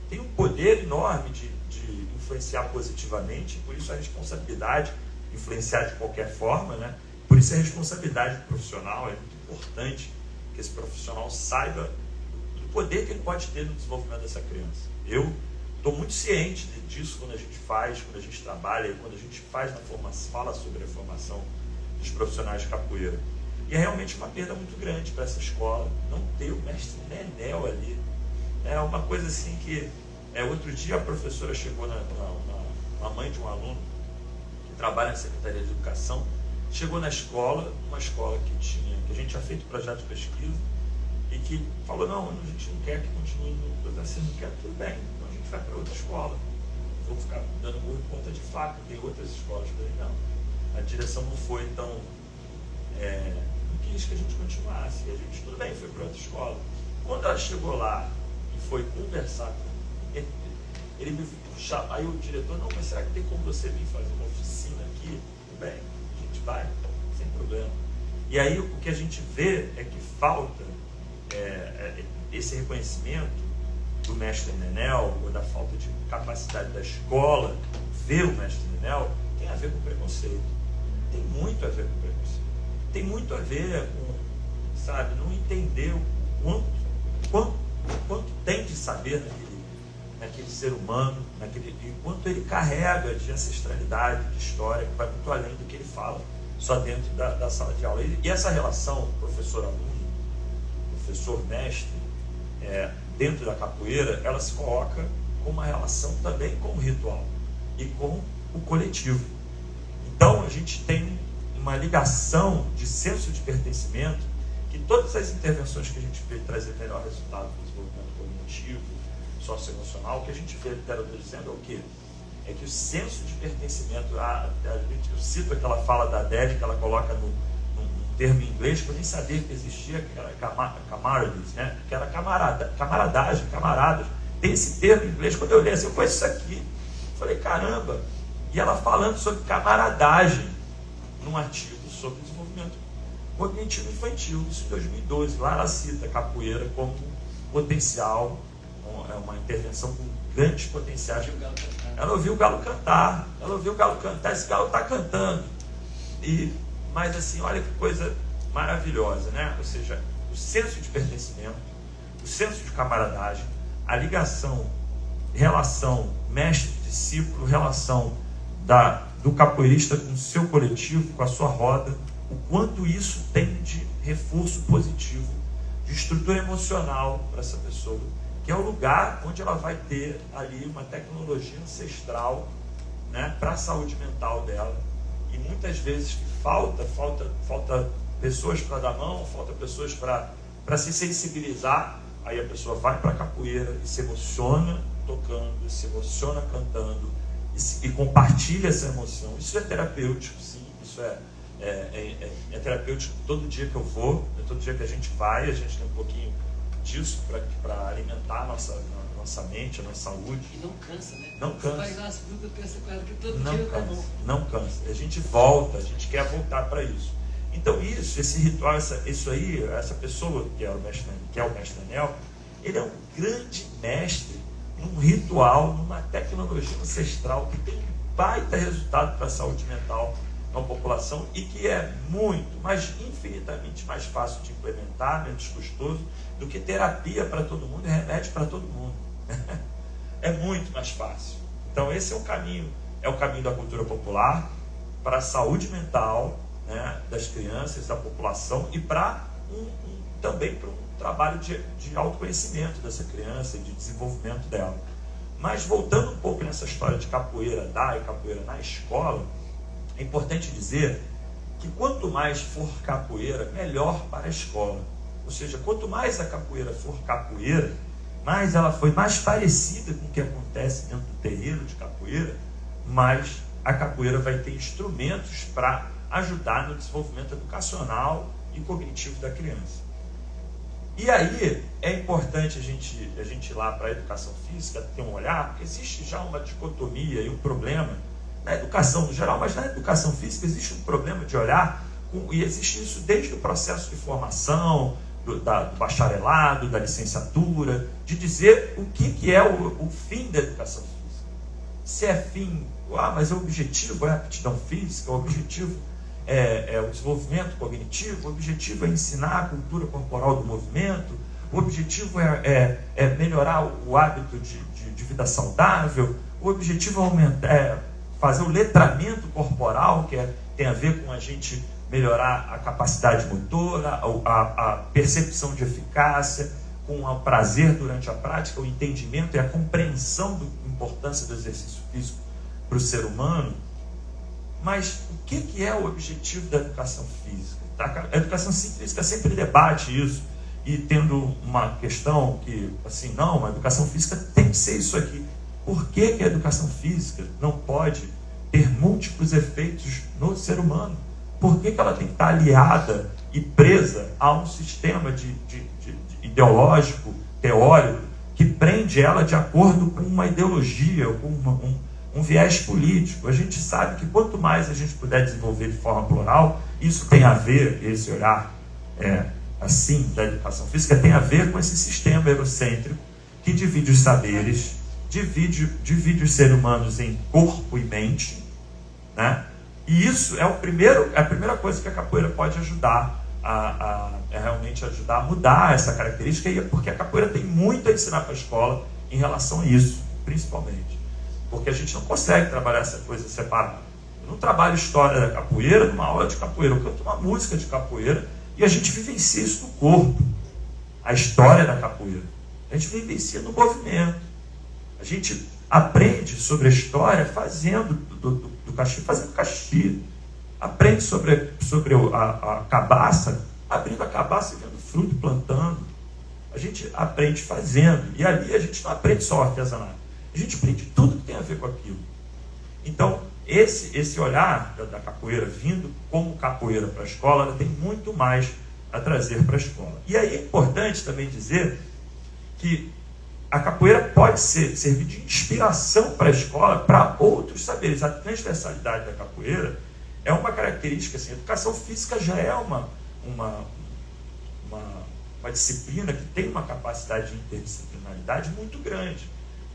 Tem um poder enorme de influenciar positivamente, por isso a responsabilidade de influenciar de qualquer forma, né? Por isso a responsabilidade do profissional é muito importante, que esse profissional saiba do poder que ele pode ter no desenvolvimento dessa criança. Eu estou muito ciente disso quando a gente faz, quando a gente trabalha, quando a gente fala sobre a formação dos profissionais de capoeira. E é realmente uma perda muito grande para essa escola não ter o mestre Nenel ali. É uma coisa assim que... outro dia a professora chegou a mãe de um aluno que trabalha na Secretaria de Educação, chegou na escola, uma escola que a gente tinha feito projeto de pesquisa, e que falou, não, a gente não quer que continue no... Assim, não quer, tudo bem, então a gente vai para outra escola. Vou ficar dando murro em ponta de faca, tem outras escolas. Eu falei, não, a direção não foi tão... não quis que a gente continuasse. E a gente, tudo bem, foi para outra escola. Quando ela chegou lá e foi conversar com ele me chamou, aí o diretor, não, mas será que tem como você vir fazer uma oficina aqui? Tudo bem, a gente vai, sem problema. E aí o que a gente vê é que falta esse reconhecimento do mestre Nenel, ou da falta de capacidade da escola ver o mestre Nenel, tem a ver com preconceito. Tem muito a ver com preconceito. Tem muito a ver com, sabe, não entender o quanto tem de saber naquele ser humano, e quanto ele carrega de ancestralidade, de história, que vai muito além do que ele fala só dentro da sala de aula. E essa relação professor-aluno, professor-mestre, dentro da capoeira, ela se coloca com uma relação também com o ritual e com o coletivo. Então a gente tem uma ligação de senso de pertencimento, que todas as intervenções que a gente vê trazer melhor resultado no desenvolvimento cognitivo, socioemocional, o que a gente vê literador dizendo é o quê? É que o senso de pertencimento, eu cito aquela fala da Adele, que ela coloca num termo em inglês que eu nem sabia que existia, que era camaradas, né? Que era camaradagem, camaradas. Tem esse termo em inglês. Quando eu li assim, eu conheço isso aqui. Eu falei, caramba. E ela falando sobre camaradagem num artigo sobre desenvolvimento cognitivo infantil, isso em 2012. Lá ela cita a capoeira como potencial, uma intervenção com grandes potenciais. Ela ouviu o galo cantar. Esse galo está cantando. Mas assim, olha que coisa maravilhosa, né? Ou seja, o senso de pertencimento, o senso de camaradagem, a ligação, relação mestre-discípulo, relação do capoeirista com o seu coletivo, com a sua roda, o quanto isso tem de reforço positivo, de estrutura emocional para essa pessoa, que é o lugar onde ela vai ter ali uma tecnologia ancestral, né, para a saúde mental dela. E muitas vezes falta pessoas para dar mão, falta pessoas para se sensibilizar. Aí a pessoa vai para a capoeira e se emociona tocando, se emociona cantando e compartilha essa emoção. Isso é terapêutico, sim. Isso é terapêutico todo dia que eu vou, todo dia que a gente vai, a gente tem um pouquinho disso para alimentar a nossa mente, a nossa saúde. E não cansa, né? Não cansa. Você faz uma segunda, pensa com ela que todo Não dia cansa, tá bom. não cansa. A gente volta, a gente quer voltar para isso. Então esse ritual, isso aí, essa pessoa que é o mestre Nenel, ele é um grande mestre num ritual, numa tecnologia ancestral que tem um baita resultado para a saúde mental na população e que é muito, mas infinitamente mais fácil de implementar, menos custoso, do que terapia para todo mundo e remédio para todo mundo. É muito mais fácil. Então esse é o caminho da cultura popular para a saúde mental, né, das crianças, da população e também para um trabalho de autoconhecimento dessa criança e de desenvolvimento dela. Mas voltando um pouco nessa história de capoeira e capoeira na escola, é importante dizer que quanto mais for capoeira, melhor para a escola. Ou seja, quanto mais a capoeira for capoeira, mais ela foi mais parecida com o que acontece dentro do terreiro de capoeira, mais a capoeira vai ter instrumentos para ajudar no desenvolvimento educacional e cognitivo da criança. E aí é importante a gente ir lá para a educação física, ter um olhar, porque existe já uma dicotomia e um problema na educação no geral, mas na educação física existe um problema de olhar, e existe isso desde o processo de formação, do bacharelado, da licenciatura, de dizer o que é o fim da educação física. Se é fim, mas o objetivo é a aptidão física, o objetivo é o desenvolvimento cognitivo, o objetivo é ensinar a cultura corporal do movimento, o objetivo é melhorar o hábito de vida saudável, o objetivo é fazer o letramento corporal, que tem a ver com a gente melhorar a capacidade motora, a percepção de eficácia, com o prazer durante a prática, o entendimento e a compreensão da importância do exercício físico para o ser humano. Mas o que é o objetivo da educação física? A educação física sempre debate isso, e tendo uma questão que, assim, não, a educação física tem que ser isso aqui. Por que a educação física não pode ter múltiplos efeitos no ser humano. Por que ela tem que estar aliada e presa a um sistema de ideológico, teórico, que prende ela de acordo com uma ideologia, com um viés político? A gente sabe que quanto mais a gente puder desenvolver de forma plural, isso tem a ver, esse olhar assim da educação física, tem a ver com esse sistema eurocêntrico que divide os saberes, divide os seres humanos em corpo e mente, né? E isso é a primeira coisa que a capoeira pode ajudar realmente ajudar a mudar essa característica, porque a capoeira tem muito a ensinar para a escola em relação a isso, principalmente. Porque a gente não consegue trabalhar essa coisa separada. Eu não trabalho história da capoeira numa aula de capoeira, eu canto uma música de capoeira e a gente vivencia isso no corpo, a história da capoeira. A gente vivencia no movimento. A gente aprende sobre a história fazendo do caxi, fazendo caxi. Aprende sobre a cabaça, abrindo a cabaça e vendo fruto, plantando. A gente aprende fazendo. E ali a gente não aprende só artesanato. A gente aprende tudo que tem a ver com aquilo. Então, esse olhar da capoeira vindo como capoeira para a escola, ela tem muito mais a trazer para a escola. E aí é importante também dizer que a capoeira pode servir de inspiração para a escola, para outros saberes. A transversalidade da capoeira é uma característica, assim, a educação física já é uma disciplina que tem uma capacidade de interdisciplinaridade muito grande.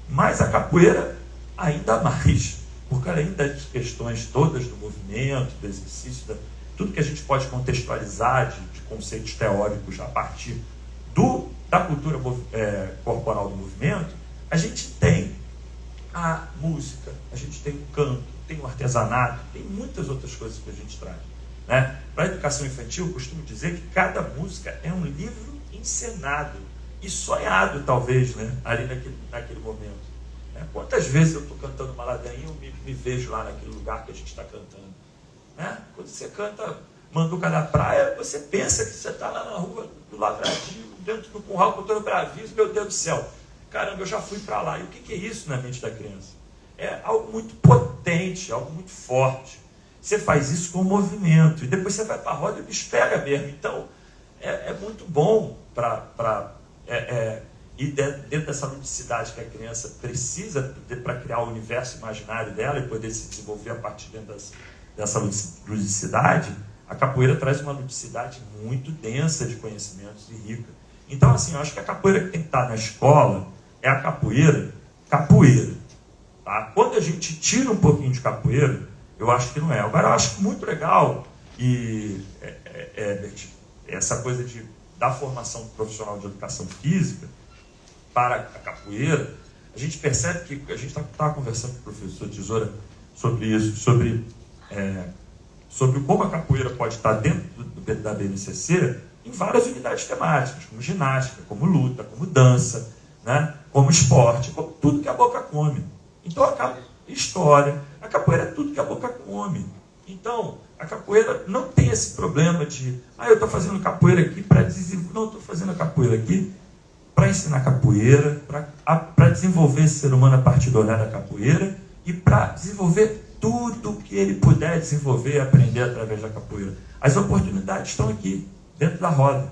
Mas a capoeira ainda mais, porque além das questões todas do movimento, do exercício, tudo que a gente pode contextualizar de conceitos teóricos a partir da cultura corporal do movimento, a gente tem a música, a gente tem o canto, tem o artesanato, tem muitas outras coisas que a gente traz, né? Para a educação infantil, eu costumo dizer que cada música é um livro encenado e sonhado, talvez, né? Ali naquele momento. Né? Quantas vezes eu estou cantando uma ladainha, eu me vejo lá naquele lugar que a gente está cantando. Né? Quando você canta Manduca da Praia, você pensa que você está lá na rua do Lavradio, dentro do curral, com todo braviso, meu Deus do céu, caramba, eu já fui para lá. E o que é isso na mente da criança? É algo muito potente, algo muito forte. Você faz isso com o movimento, e depois você vai para a roda e o bicho pega mesmo. Então, é muito bom ir dentro dessa ludicidade que a criança precisa para criar o universo imaginário dela e poder se desenvolver a partir dessa ludicidade. A capoeira traz uma ludicidade muito densa de conhecimentos e rica. Então, assim, eu acho que a capoeira que tem que estar na escola é a capoeira. Tá? Quando a gente tira um pouquinho de capoeira, eu acho que não é. Agora, eu acho muito legal essa coisa da formação profissional de educação física para a capoeira. A gente percebe que a gente estava conversando com o professor Tesoura sobre isso, sobre como a capoeira pode estar dentro da BNCC em várias unidades temáticas, como ginástica, como luta, como dança, né? Como esporte, como tudo que a boca come. Então, história, a capoeira é tudo que a boca come. Então, a capoeira não tem esse problema de eu estou fazendo capoeira aqui para desenvolver. Não, estou fazendo a capoeira aqui para ensinar capoeira, para desenvolver esse ser humano a partir do olhar da capoeira e para desenvolver tudo que ele puder desenvolver e aprender através da capoeira. As oportunidades estão aqui, dentro da roda.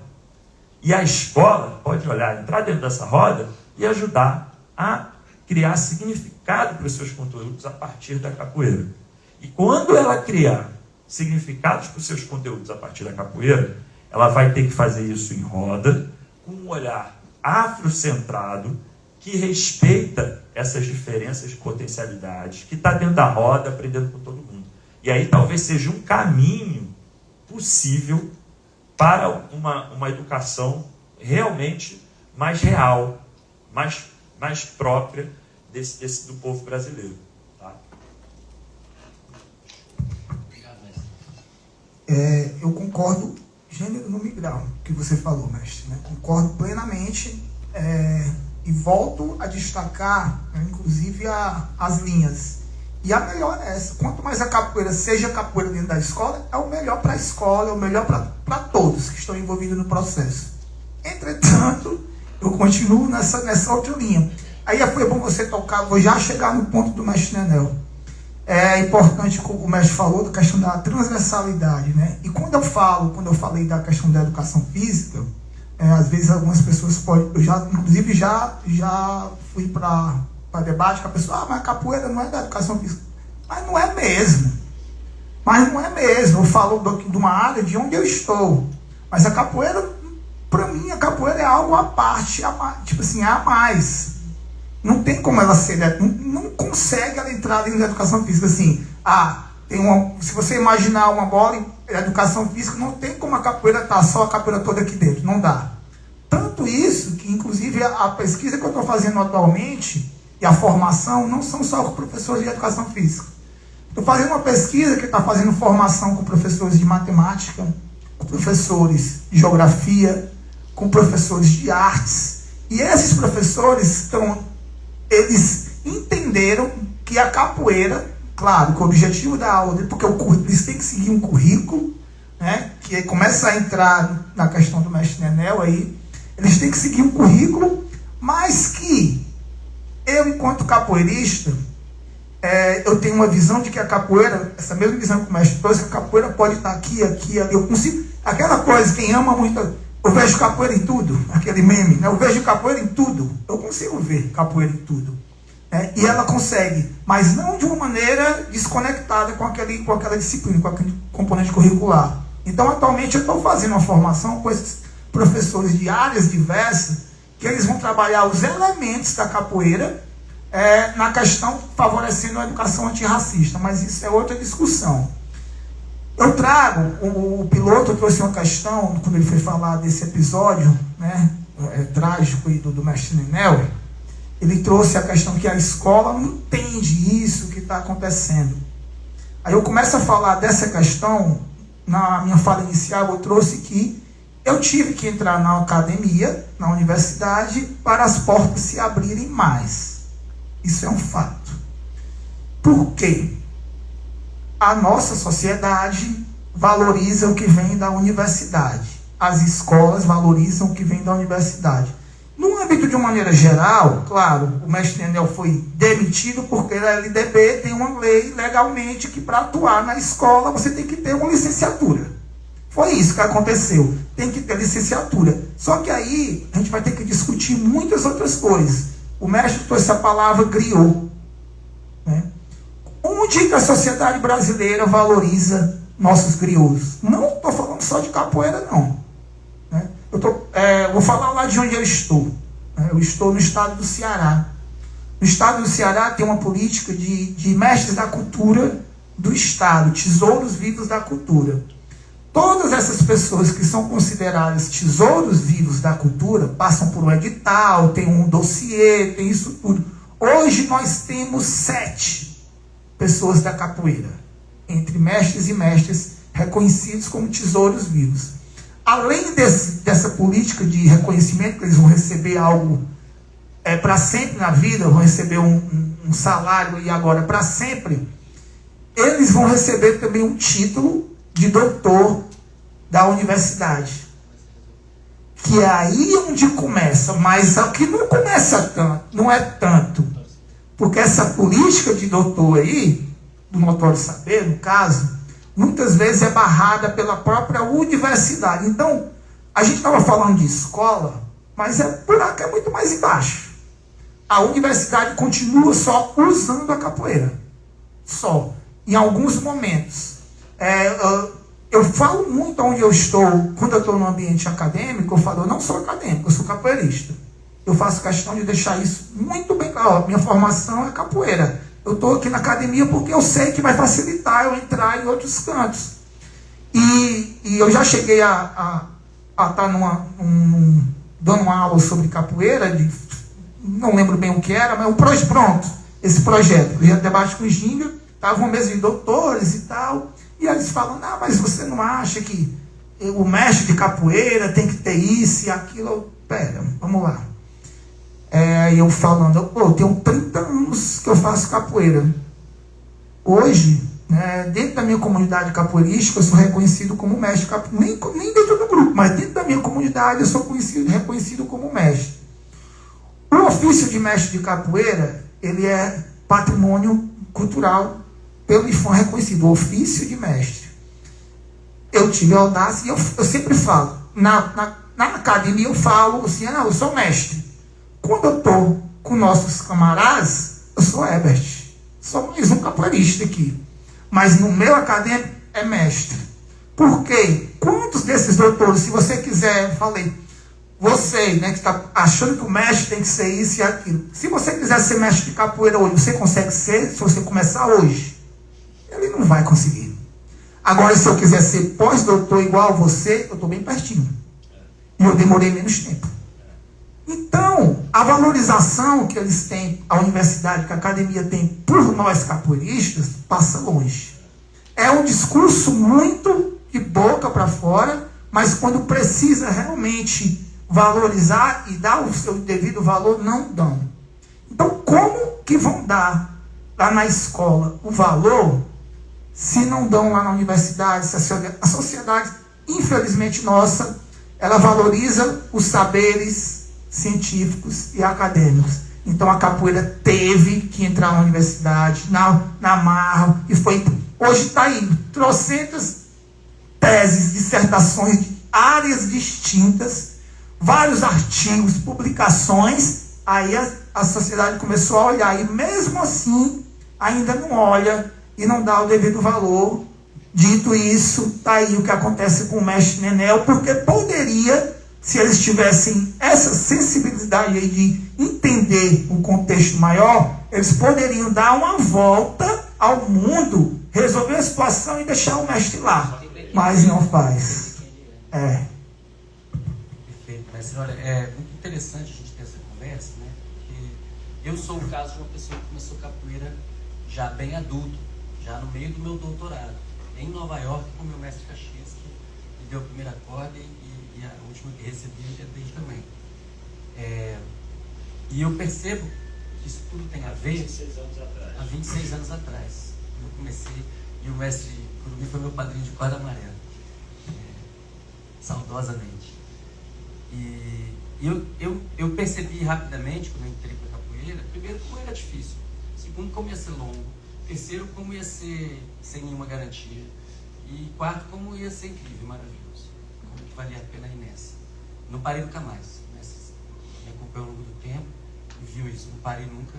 E a escola pode entrar dentro dessa roda e ajudar a criar significado para os seus conteúdos a partir da capoeira. E quando ela criar significados para os seus conteúdos a partir da capoeira, ela vai ter que fazer isso em roda, com um olhar afrocentrado, que respeita essas diferenças de potencialidades, que está dentro da roda, aprendendo com todo mundo. E aí talvez seja um caminho possível para uma educação realmente mais real, mais própria do povo brasileiro. Tá? Eu concordo, gênero, número e grau, que você falou, mestre. Né? Concordo plenamente e volto a destacar, inclusive, as linhas. E a melhor é essa. Quanto mais a capoeira seja capoeira dentro da escola, é o melhor para a escola, é o melhor para todos que estão envolvidos no processo. Entretanto, eu continuo nessa outra linha. Aí foi bom você tocar, vou já chegar no ponto do mestre Nenel. é importante, como o mestre falou, da questão da transversalidade, né? E quando eu falei da questão da educação física, às vezes algumas pessoas podem, inclusive já fui para debate com a pessoa, mas a capoeira não é da educação física. Mas não é mesmo. Eu falo de uma área de onde eu estou. Mas a capoeira, para mim, a capoeira é algo à parte, tipo assim, a mais. Não tem como ela ser, não consegue ela entrar dentro da educação física assim. Se você imaginar uma bola em educação física, não tem como a capoeira estar só a capoeira toda aqui dentro, não dá. Tanto isso que, inclusive, a pesquisa que eu estou fazendo atualmente e a formação não são só com professores de educação física. Estou fazendo uma pesquisa que está fazendo formação com professores de matemática, com professores de geografia, com professores de artes. E esses professores eles entenderam que a capoeira, claro, que o objetivo da aula dele, porque eles têm que seguir um currículo, né, que começa a entrar na questão do mestre Nenel aí, eles têm que seguir um currículo, mas que eu, enquanto capoeirista, eu tenho uma visão de que a capoeira, essa mesma visão que o mestre trouxe, a capoeira pode estar aqui, ali, eu consigo, aquela coisa, quem ama muito, eu vejo capoeira em tudo, aquele meme, né? Eu vejo capoeira em tudo, eu consigo ver capoeira em tudo. E ela consegue, mas não de uma maneira desconectada com aquela disciplina, com aquele componente curricular. Então, atualmente, eu estou fazendo uma formação com esses professores de áreas diversas, que eles vão trabalhar os elementos da capoeira na questão favorecendo a educação antirracista, mas isso é outra discussão. Eu trago, o piloto trouxe uma questão, quando ele foi falar desse episódio, né, trágico do mestre Nenel, ele trouxe a questão que a escola não entende isso que está acontecendo. Aí eu começo a falar dessa questão, na minha fala inicial eu trouxe que eu tive que entrar na academia, na universidade, para as portas se abrirem mais. Isso é um fato. Por quê? A nossa sociedade valoriza o que vem da universidade. As escolas valorizam o que vem da universidade. No âmbito de uma maneira geral, claro, o mestre Nenel foi demitido porque a LDB tem uma lei legalmente que para atuar na escola você tem que ter uma licenciatura. Foi isso que aconteceu. Tem que ter licenciatura. Só que aí a gente vai ter que discutir muitas outras coisas. O mestre trouxe a palavra griot, né? Onde a sociedade brasileira valoriza nossos griots? Não estou falando só de capoeira, não. Né? Vou falar lá de onde eu estou. Eu estou no estado do Ceará. No estado do Ceará tem uma política de mestres da cultura do estado, tesouros vivos da cultura. Todas essas pessoas que são consideradas tesouros vivos da cultura passam por um edital, tem um dossiê, tem isso tudo. Hoje nós temos 7 pessoas da capoeira, entre mestres e mestres reconhecidos como tesouros vivos. Além dessa política de reconhecimento, que eles vão receber algo para sempre na vida, vão receber um salário e agora para sempre, eles vão receber também um título de doutor da universidade. Que é aí onde começa, mas que não começa tanto, não é tanto. Porque essa política de doutor aí, do notório saber, no caso, muitas vezes é barrada pela própria universidade. Então, a gente estava falando de escola, mas por aqui é muito mais embaixo. A universidade continua só usando a capoeira. Só. Em alguns momentos. Eu falo muito onde eu estou, quando eu estou no ambiente acadêmico, eu falo, eu não sou acadêmico, eu sou capoeirista. Eu faço questão de deixar isso muito bem claro. Minha formação é capoeira. Eu estou aqui na academia porque eu sei que vai facilitar eu entrar em outros cantos. E eu já cheguei a estar dando uma aula sobre capoeira, não lembro bem o que era, mas pronto, esse projeto debate com o Ginga, estava uma mesa de doutores e tal, e eles falam, mas você não acha que o mestre de capoeira tem que ter isso e aquilo? Pera, vamos lá. Eu falando, eu tenho 30 anos que eu faço capoeira. Hoje, dentro da minha comunidade capoeirística, eu sou reconhecido como mestre de capoeira. Nem dentro do grupo, mas dentro da minha comunidade eu sou reconhecido como mestre. O ofício de mestre de capoeira, ele é patrimônio cultural pelo IFAM reconhecido, o ofício de mestre. Eu tive a audácia, e eu sempre falo, na academia eu falo assim, não, eu sou mestre. Quando eu estou com nossos camaradas, eu sou Herbert. Sou mais um capoeirista aqui. Mas no meu acadêmico é mestre. Por quê? Quantos desses doutores, se você quiser, falei, você, né, que está achando que o mestre tem que ser isso e aquilo. Se você quiser ser mestre de capoeira hoje, você consegue ser, se você começar hoje. Ele não vai conseguir. Agora, se eu quiser ser pós-doutor igual a você, eu estou bem pertinho. E eu demorei menos tempo. Então, a valorização que eles têm, a universidade, que a academia tem por nós capoeiristas, passa longe. É um discurso muito de boca para fora, mas quando precisa realmente valorizar e dar o seu devido valor, não dão. Então, como que vão dar lá na escola o valor se não dão lá na universidade? Se a sociedade, infelizmente nossa, ela valoriza os saberes científicos e acadêmicos. Então a capoeira teve que entrar na universidade, na marra, e foi. Hoje está aí, trocentas teses, dissertações de áreas distintas, vários artigos, publicações. Aí a sociedade começou a olhar, e mesmo assim ainda não olha e não dá o devido valor. Dito isso, está aí o que acontece com o mestre Nenel, porque poderia, se eles tivessem essa sensibilidade aí de entender o contexto maior, eles poderiam dar uma volta ao mundo, resolver a situação e deixar o mestre lá. Mas não faz. Perfeito, mestre. Olha, é muito interessante a gente ter essa conversa, né? Porque eu sou o caso de uma pessoa que começou capoeira já bem adulto, já no meio do meu doutorado, em Nova York, com o meu mestre Caxias, que me deu a primeira corda e a última que recebi eu dei também. E eu percebo que isso tudo tem a ver... Há 26 anos atrás. Eu comecei, e o mestre Curumim foi meu padrinho de corda amarela. Saudosamente. E eu percebi rapidamente, quando eu entrei para a capoeira, primeiro, como era difícil. Segundo, como ia ser longo. Terceiro, como ia ser sem nenhuma garantia. E quarto, como ia ser incrível, maravilhoso. Como que valia a pena ir nessa. Não parei nunca mais. Me acompanhou ao longo do tempo e viu isso. Não parei nunca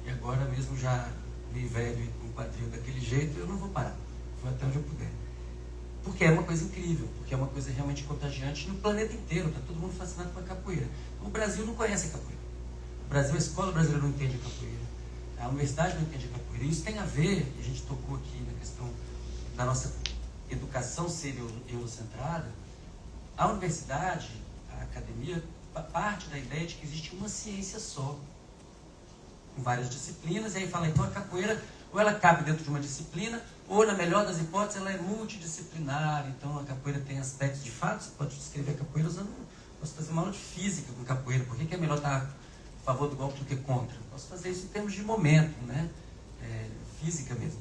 e agora mesmo já meio velho e com o quadril daquele jeito, eu não vou parar. Vou até onde eu puder. Porque é uma coisa incrível, porque é uma coisa realmente contagiante no planeta inteiro. Está todo mundo fascinado com a capoeira. O Brasil não conhece a capoeira. O Brasil, a escola brasileira não entende a capoeira. A universidade não entende a capoeira. E isso tem a ver, e a gente tocou aqui na questão da nossa educação ser eurocentrada. A universidade, a academia, parte da ideia de que existe uma ciência só, com várias disciplinas, e aí fala, então a capoeira, ou ela cabe dentro de uma disciplina, ou na melhor das hipóteses, ela é multidisciplinar. Então a capoeira tem aspectos de fato, você pode descrever a capoeira usando, posso fazer uma aula de física com capoeira, por que é melhor estar a favor do golpe do que contra? Posso fazer isso em termos de momento, né? Física mesmo.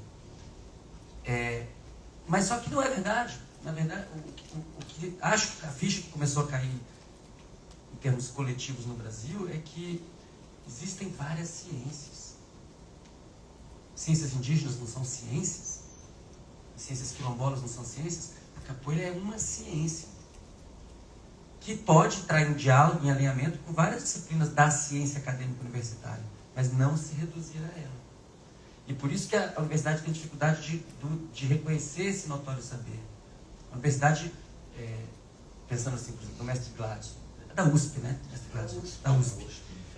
Mas só que não é verdade. Na verdade, o que acho que a ficha que começou a cair em termos coletivos no Brasil é que existem várias ciências. Ciências indígenas não são ciências? Ciências quilombolas não são ciências? A capoeira é uma ciência que pode entrar em diálogo, em alinhamento com várias disciplinas da ciência acadêmica universitária, mas não se reduzir a ela. E por isso que a universidade tem dificuldade de reconhecer esse notório saber. A universidade, pensando assim, por exemplo, o mestre Gladson, da USP, né? Mestre Gladson, da USP.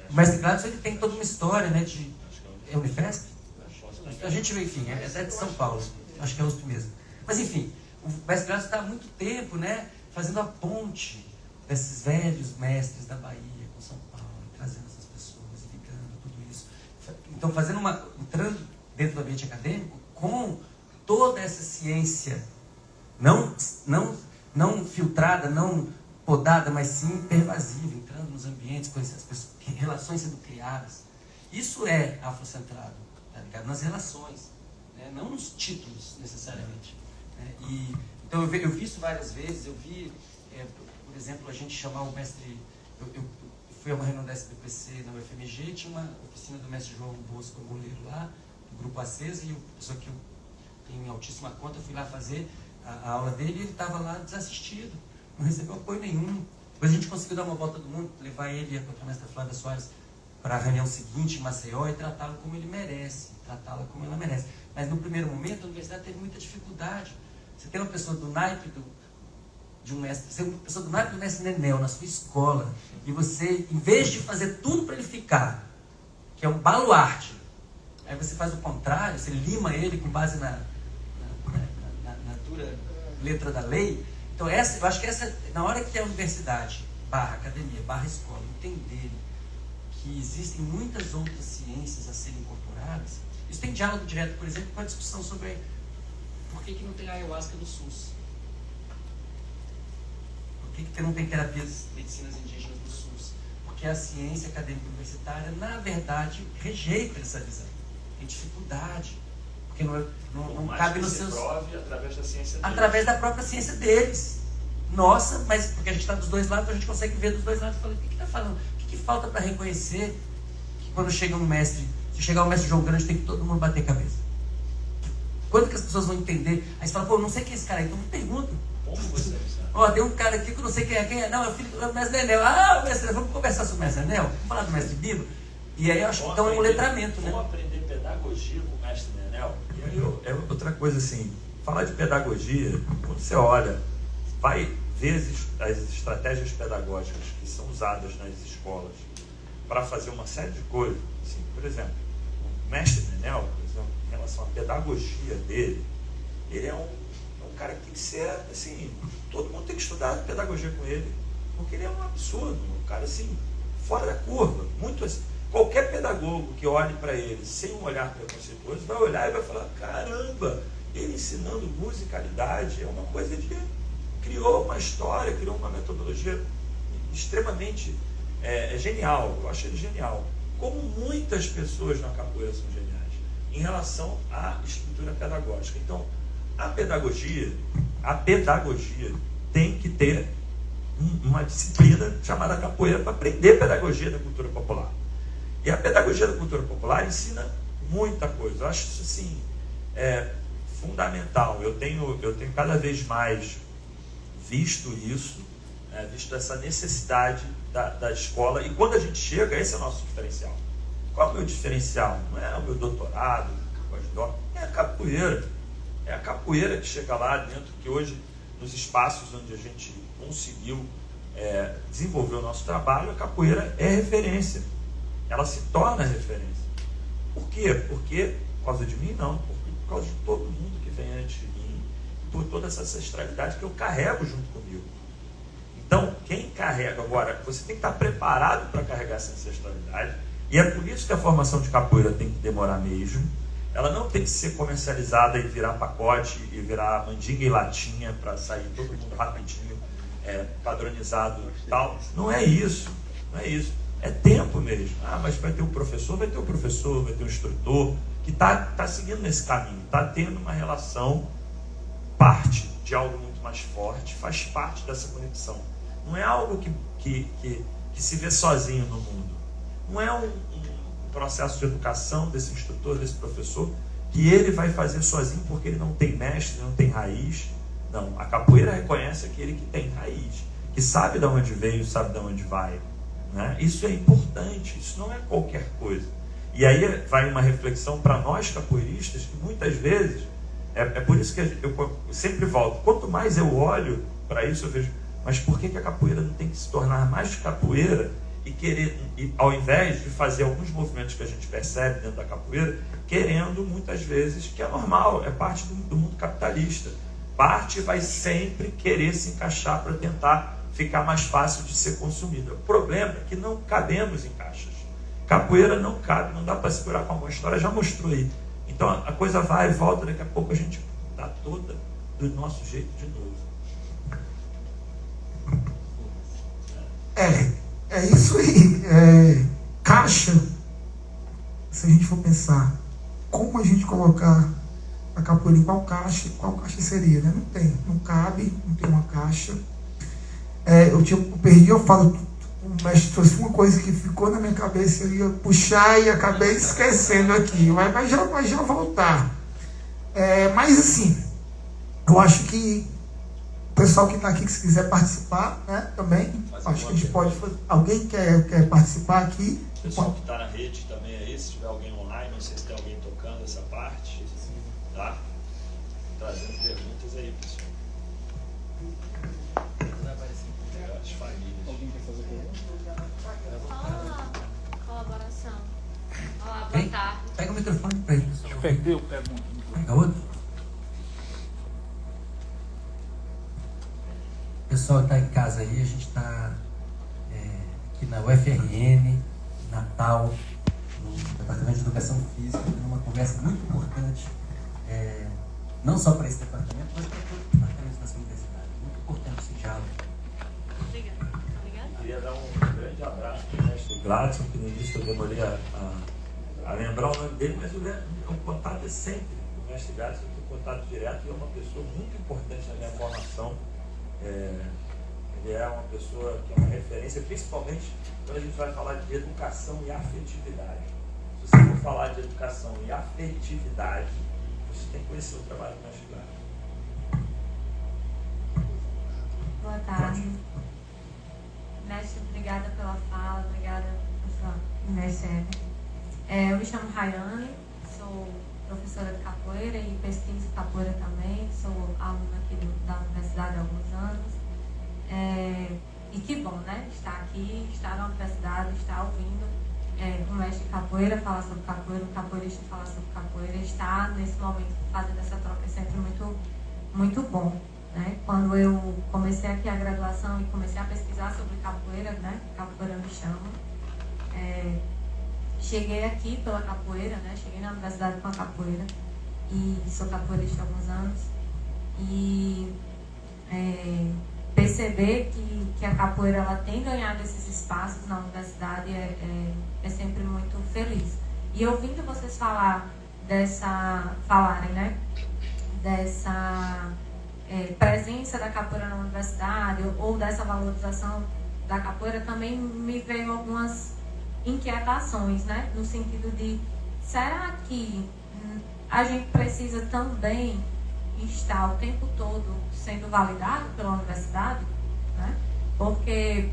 O mestre Gladson, ele tem toda uma história, né? É Unifesp? A gente vê, enfim, é de São Paulo, acho que é USP mesmo. Mas enfim, o mestre Gladson está há muito tempo, né? Fazendo a ponte desses velhos mestres da Bahia com São Paulo, trazendo essas pessoas, ligando tudo isso. Então, entrando dentro do ambiente acadêmico com toda essa ciência não filtrada, não podada, mas sim pervasiva, entrando nos ambientes, com essas pessoas, relações sendo criadas. Isso é afrocentrado, tá ligado? Nas relações, né? Não nos títulos, necessariamente. Né? Então, eu vi isso várias vezes. Eu vi, por exemplo, a gente chamar o mestre... Eu fui a uma reunião da SBPC na UFMG, tinha uma oficina do mestre João Bosco Goleiro lá, grupo Acesa, e só que eu tenho em altíssima conta, eu fui lá fazer a aula dele e ele estava lá desassistido, não recebeu apoio nenhum. Depois a gente conseguiu dar uma volta do mundo, levar ele e a doutora Flávia Soares para a reunião seguinte em Maceió e tratá-lo como ele merece, tratá-la como ela merece. Mas no primeiro momento a universidade teve muita dificuldade. Você tem uma pessoa do naipe de um mestre, você tem uma pessoa do naipe do mestre Nenel na sua escola, e você, em vez de fazer tudo para ele ficar, que é um baluarte, aí você faz o contrário, você lima ele com base na dura letra da lei. Então eu acho que na hora que a universidade, academia, escola, entenderem que existem muitas outras ciências a serem incorporadas, isso tem diálogo direto, por exemplo, com a discussão sobre por que não tem ayahuasca no SUS. Por que não tem terapias medicinas indígenas no SUS? Porque a ciência acadêmica universitária, na verdade, rejeita essa visão. Tem dificuldade. Porque não cabe nos seus... prove através da ciência deles. Através da própria ciência deles. Nossa, mas porque a gente está dos dois lados, a gente consegue ver dos dois lados e falar, o que está falando? O que falta para reconhecer que quando chega um mestre, se chegar um mestre João Grande, tem que todo mundo bater cabeça? Quando que as pessoas vão entender? Aí você fala, pô, não sei quem é esse cara aí, então me pergunta. Como você Tem um cara aqui que eu não sei quem é. Não, é o filho do mestre Nenel. O mestre Nenel, vamos conversar sobre o mestre Nenel? Vamos falar do mestre Bibo? E aí eu acho que então é um letramento, né? Vamos aprender pedagogia com o mestre Nenel? E aí é outra coisa assim, falar de pedagogia, quando você olha, vai ver as estratégias pedagógicas que são usadas nas escolas para fazer uma série de coisas. Assim, por exemplo, o mestre Nenel, por exemplo, em relação à pedagogia dele, ele é um cara que tem que ser, assim, todo mundo tem que estudar pedagogia com ele, porque ele é um absurdo, um cara assim, fora da curva, muito assim. Qualquer pedagogo que olhe para ele sem um olhar preconceituoso vai olhar e vai falar, caramba, ele ensinando musicalidade é uma coisa de... criou uma história, criou uma metodologia extremamente genial, eu acho ele genial. Como muitas pessoas na capoeira são geniais, em relação à estrutura pedagógica. Então, a pedagogia tem que ter uma disciplina chamada capoeira para aprender pedagogia da cultura popular. E a pedagogia da cultura popular ensina muita coisa. Eu acho isso assim, fundamental. Eu tenho cada vez mais visto isso, visto essa necessidade da escola. E quando a gente chega, esse é o nosso diferencial. Qual é o meu diferencial? Não é o meu doutorado, é a capoeira. É a capoeira que chega lá dentro, que hoje, nos espaços onde a gente conseguiu desenvolver o nosso trabalho, a capoeira é referência. Ela se torna referência. Por quê? Porque, por causa de mim, não. Por causa de todo mundo que vem antes de mim. Por toda essa ancestralidade que eu carrego junto comigo. Então, quem carrega agora, você tem que estar preparado para carregar essa ancestralidade. E é por isso que a formação de capoeira tem que demorar mesmo. Ela não tem que ser comercializada e virar pacote e virar mandinga e latinha para sair todo mundo rapidinho, padronizado e tal. Não é isso. Não é isso. É tempo mesmo. Mas vai ter um professor, vai ter um instrutor que está seguindo nesse caminho, está tendo uma relação, parte de algo muito mais forte, faz parte dessa conexão. Não é algo que se vê sozinho no mundo. Não é um processo de educação desse instrutor, desse professor, que ele vai fazer sozinho porque ele não tem mestre, não tem raiz. Não, a capoeira reconhece aquele que tem raiz, que sabe de onde veio, sabe de onde vai. Né? Isso é importante, isso não é qualquer coisa. E aí vai uma reflexão para nós capoeiristas, que muitas vezes, é por isso que eu sempre volto, quanto mais eu olho para isso, eu vejo, mas por que a capoeira não tem que se tornar mais capoeira e ao invés de fazer alguns movimentos que a gente percebe dentro da capoeira, querendo muitas vezes, que é normal, é parte do mundo capitalista. Parte vai sempre querer se encaixar para tentar ficar mais fácil de ser consumida. O problema é que não cabemos em caixas. Capoeira não cabe, não dá para segurar com a mão. A história já mostrou aí. Então a coisa vai e volta, daqui a pouco a gente está toda do nosso jeito de novo. É isso aí. Caixa, se a gente for pensar, como a gente colocar a capoeira em qual caixa seria, né? Não tem, não cabe, não tem uma caixa. Eu perdi, eu falo o mestre trouxe uma coisa que ficou na minha cabeça, eu ia puxar e acabei esquecendo aqui, mas já voltar. Mas assim, eu acho que o pessoal que está aqui, que se quiser participar, né, também, acho que a gente pode fazer. Alguém quer participar aqui? O pessoal que está na rede também aí, se tiver alguém online, não sei se tem alguém tocando essa parte, tá? Trazendo perguntas aí, pessoal. As famílias. Alguém quer fazer pergunta? Olá, colaboração. Olá, boa Ei, tarde. pega o microfone para ele, pessoal. Perdeu, pergunta. Pega outro. Pessoal que está em casa aí, a gente está aqui na UFRN, Natal, no Departamento de Educação Física, numa conversa muito importante, não só para esse departamento, mas para todos os departamentos dessa universidade. Muito importante esse diálogo. Obrigada. Obrigada. Queria dar um grande abraço para o mestre Gladson, que no início eu demorei a lembrar o nome dele, mas o contato é sempre o mestre Gladson, eu tenho contato direto e é uma pessoa muito importante na minha formação. Ele é uma pessoa que é uma referência, principalmente quando a gente vai falar de educação e afetividade. Se você for falar de educação e afetividade, você tem que conhecer o trabalho do mestre Gladson. Boa tarde. Mestre, obrigada pela fala, obrigada, mestre. Eu me chamo Rayane, sou professora de capoeira e pesquiso capoeira também, sou aluna aqui da universidade há alguns anos. E que bom, né? Estar aqui, estar na universidade, estar ouvindo o mestre de capoeira falar sobre capoeira, o capoeirista falar sobre capoeira, estar nesse momento fazendo essa troca é sempre muito, muito bom. Né? Quando eu comecei aqui a graduação e comecei a pesquisar sobre capoeira, né? Capoeira me chama. Cheguei aqui pela capoeira, né? Cheguei na universidade com a capoeira e sou capoeirista há alguns anos. E perceber que a capoeira ela tem ganhado esses espaços na universidade é sempre muito feliz. E ouvindo vocês falarem, né? Dessa presença da capoeira na universidade ou dessa valorização da capoeira, também me veio algumas inquietações, né? No sentido de, será que a gente precisa também estar o tempo todo sendo validado pela universidade, né? Porque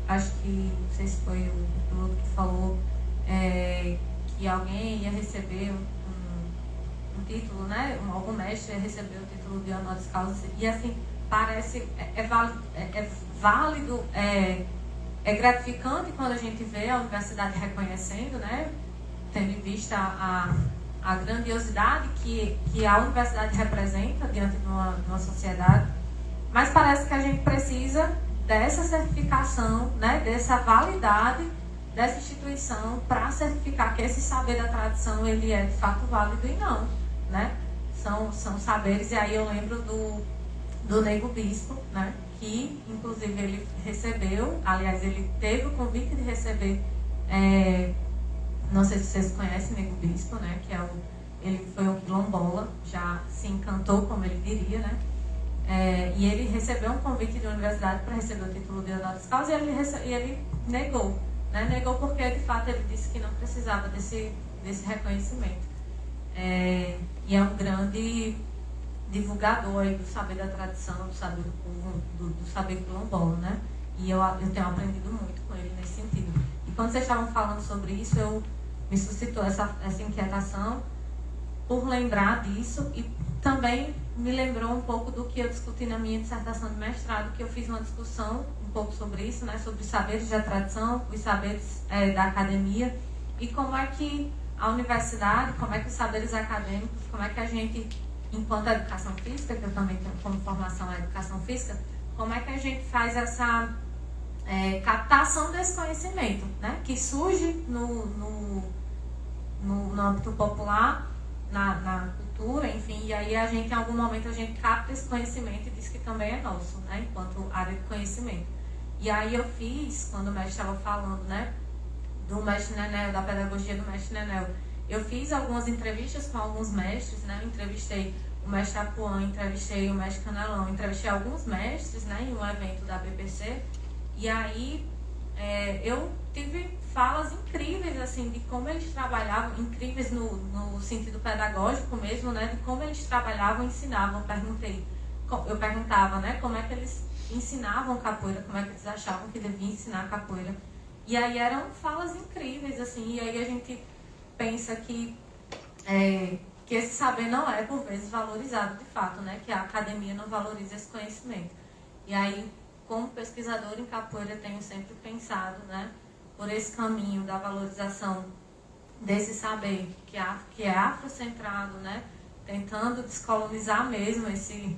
acho que, não sei se foi o piloto que falou que alguém ia receber um título, né? Algum mestre ia receber o título de honoris causa, e assim, parece, válido, é gratificante quando a gente vê a universidade reconhecendo, né? Tendo em vista a grandiosidade que a universidade representa diante de uma sociedade, mas parece que a gente precisa dessa certificação, né, dessa validade dessa instituição para certificar que esse saber da tradição ele é de fato válido e não, né? São saberes, e aí eu lembro do Nego Bispo, né, que inclusive ele recebeu, aliás, ele teve o convite de receber, não sei se vocês conhecem Nego Bispo, né, que ele foi um quilombola, já se encantou, como ele diria, né, e ele recebeu um convite da universidade para receber o título de honoris causa e ele negou, né, negou porque de fato ele disse que não precisava desse reconhecimento, e é um grande divulgador aí do saber da tradição, do saber do povo, do saber quilombola, né, e eu tenho aprendido muito com ele nesse sentido. E quando vocês estavam falando sobre isso, me suscitou essa inquietação por lembrar disso, e também me lembrou um pouco do que eu discuti na minha dissertação de mestrado, que eu fiz uma discussão um pouco sobre isso, né, sobre os saberes da tradição, os saberes da academia, e como é que a universidade, como é que os saberes acadêmicos, como é que a gente, enquanto educação física, que eu também tenho como formação a educação física, como é que a gente faz essa captação desse conhecimento, né, que surge no âmbito popular, na cultura, enfim, e aí a gente, em algum momento, a gente capta esse conhecimento e diz que também é nosso, né, enquanto área de conhecimento. E aí eu fiz, quando o mestre estava falando, né, do mestre Nenel, da pedagogia do mestre Nenel, eu fiz algumas entrevistas com alguns mestres, né, eu entrevistei o mestre Apuã, entrevistei o mestre Canelão, entrevistei alguns mestres, né, em um evento da BPC, e aí eu tive falas incríveis, assim, de como eles trabalhavam, incríveis no sentido pedagógico mesmo, né, de como eles trabalhavam e ensinavam. Eu perguntava, né, como é que eles ensinavam capoeira, como é que eles achavam que deviam ensinar capoeira. E aí eram falas incríveis, assim, e aí a gente pensa que esse saber não é, por vezes, valorizado de fato, né, que a academia não valoriza esse conhecimento. E aí, como pesquisadora em capoeira, eu tenho sempre pensado, né, por esse caminho da valorização desse saber que é afrocentrado, né, tentando descolonizar mesmo esse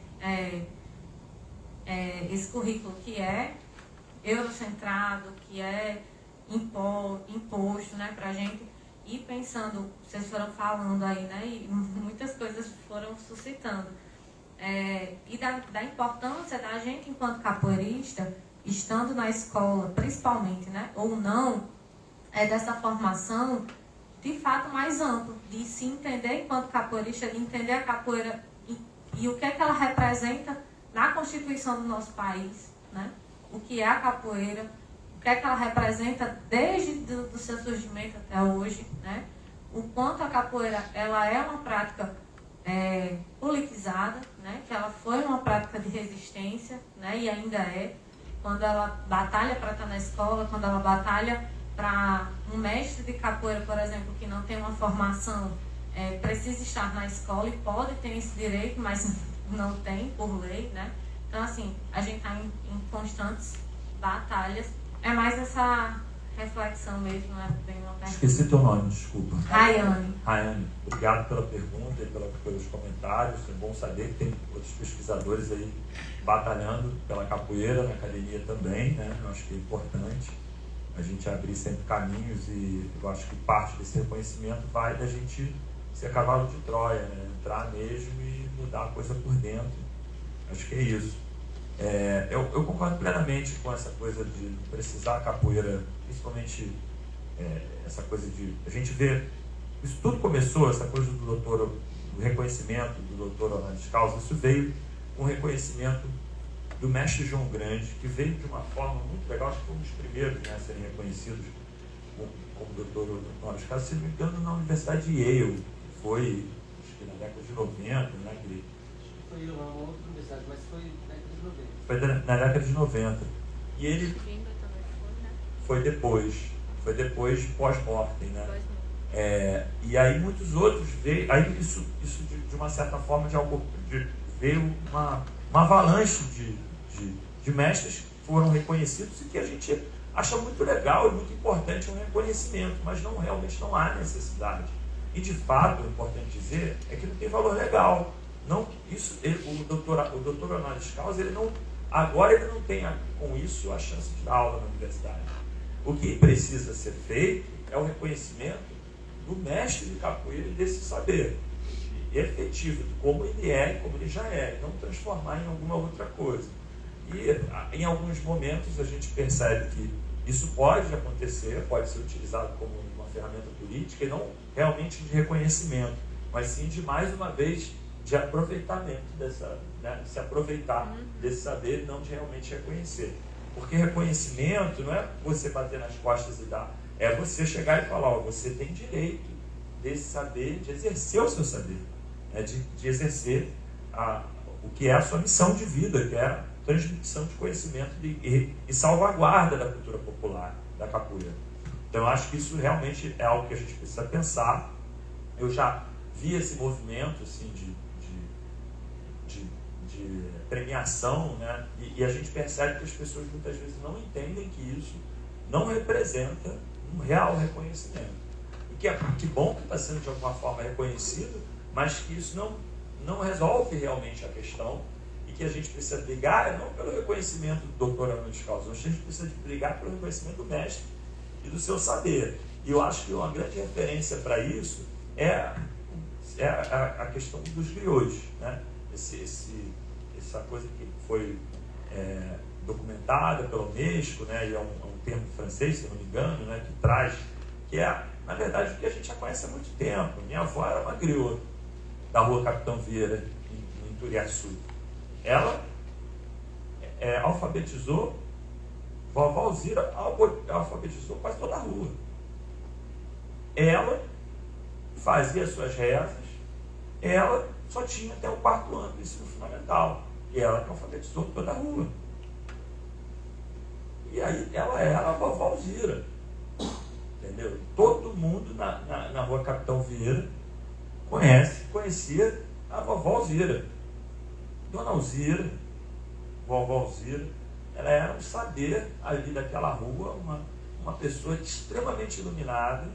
currículo que é eurocentrado, que é imposto, né, para a gente ir pensando, vocês foram falando aí, né, e muitas coisas foram suscitando, e da importância da gente, enquanto capoeirista, estando na escola, principalmente, né, ou não, dessa formação, de fato, mais ampla, de se entender enquanto capoeirista, de entender a capoeira e o que é que ela representa na constituição do nosso país, né, o que é a capoeira, o que é que ela representa desde o seu surgimento até hoje, né, o quanto a capoeira ela é uma prática politizada, né, que ela foi uma prática de resistência, né, e ainda é, quando ela batalha para estar na escola, quando ela batalha para um mestre de capoeira, por exemplo, que não tem uma formação, precisa estar na escola e pode ter esse direito, mas não tem por lei, né? Então, assim, a gente está em constantes batalhas. É mais essa reflexão mesmo, não é bem uma pergunta. Esqueci teu nome, desculpa. Rayane. Rayane, obrigado pela pergunta e pelos comentários. É bom saber que tem outros pesquisadores aí batalhando pela capoeira, na academia também, né? Eu acho que é importante a gente abrir sempre caminhos e eu acho que parte desse reconhecimento vai da gente ser cavalo de Troia, né? Entrar mesmo e mudar a coisa por dentro. Acho que é isso. Eu concordo plenamente com essa coisa de precisar a capoeira, principalmente essa coisa de... A gente vê... Isso tudo começou, essa coisa do reconhecimento do doutor Orlando Causa, isso veio com o reconhecimento do mestre João Grande, que veio de uma forma muito legal, acho que foi um dos primeiros, né, a serem reconhecidos como doutor Honoris Causa, se não me engano, na Universidade de Yale, que foi, acho que na década de 90, né, Foi uma outra universidade, mas foi na década de 90. Foi na década de 90. E ele Vinga também foi depois pós-mortem, né? E aí muitos outros veio, aí isso de uma certa forma veio uma avalanche de mestres que foram reconhecidos e que a gente acha muito legal e muito importante um reconhecimento, mas realmente não há necessidade. E de fato, é importante dizer, é que não tem valor legal. Não, o doutor Honoris Causa, agora ele não tem com isso a chance de dar aula na universidade. O que precisa ser feito é o reconhecimento do mestre de capoeira e desse saber efetivo, de como ele é e como ele já é, e não transformar em alguma outra coisa. E em alguns momentos a gente percebe que isso pode acontecer, pode ser utilizado como uma ferramenta política e não realmente de reconhecimento, mas sim de, mais uma vez, de aproveitamento de se aproveitar desse saber e não de realmente reconhecer. Porque reconhecimento não é você bater nas costas e dar, é você chegar e falar, você tem direito desse saber, de exercer o seu saber, de exercer o que é a sua missão de vida, que é a transmissão de conhecimento e salvaguarda da cultura popular, da capoeira. Então eu acho que isso realmente é algo que a gente precisa pensar. Eu já vi esse movimento assim, de premiação, né? E a gente percebe que as pessoas muitas vezes não entendem que isso não representa um real reconhecimento. E que bom que está sendo de alguma forma reconhecido, mas que isso não resolve realmente a questão e que a gente precisa brigar não pelo reconhecimento do doutor Honoris Causa, a gente precisa brigar pelo reconhecimento do mestre e do seu saber. E eu acho que uma grande referência para isso é a questão dos griots, né? Essa coisa que foi documentada pela Unesco, né? E é um termo francês, se não me engano, né? Que é, na verdade, o que a gente já conhece há muito tempo. Minha avó era uma griot da rua Capitão Vieira, em Turiaçu. Ela alfabetizou, vovó Alzira alfabetizou quase toda a rua. Ela fazia suas rezas, ela só tinha até o 4º ano do ensino fundamental. E ela que alfabetizou toda a rua. E aí ela era a vovó Alzira. Entendeu? Todo mundo na rua Capitão Vieira conhecia a vovó Alzira. Dona Alzira, vovó Alzira, ela era um saber ali daquela rua, uma pessoa extremamente iluminada,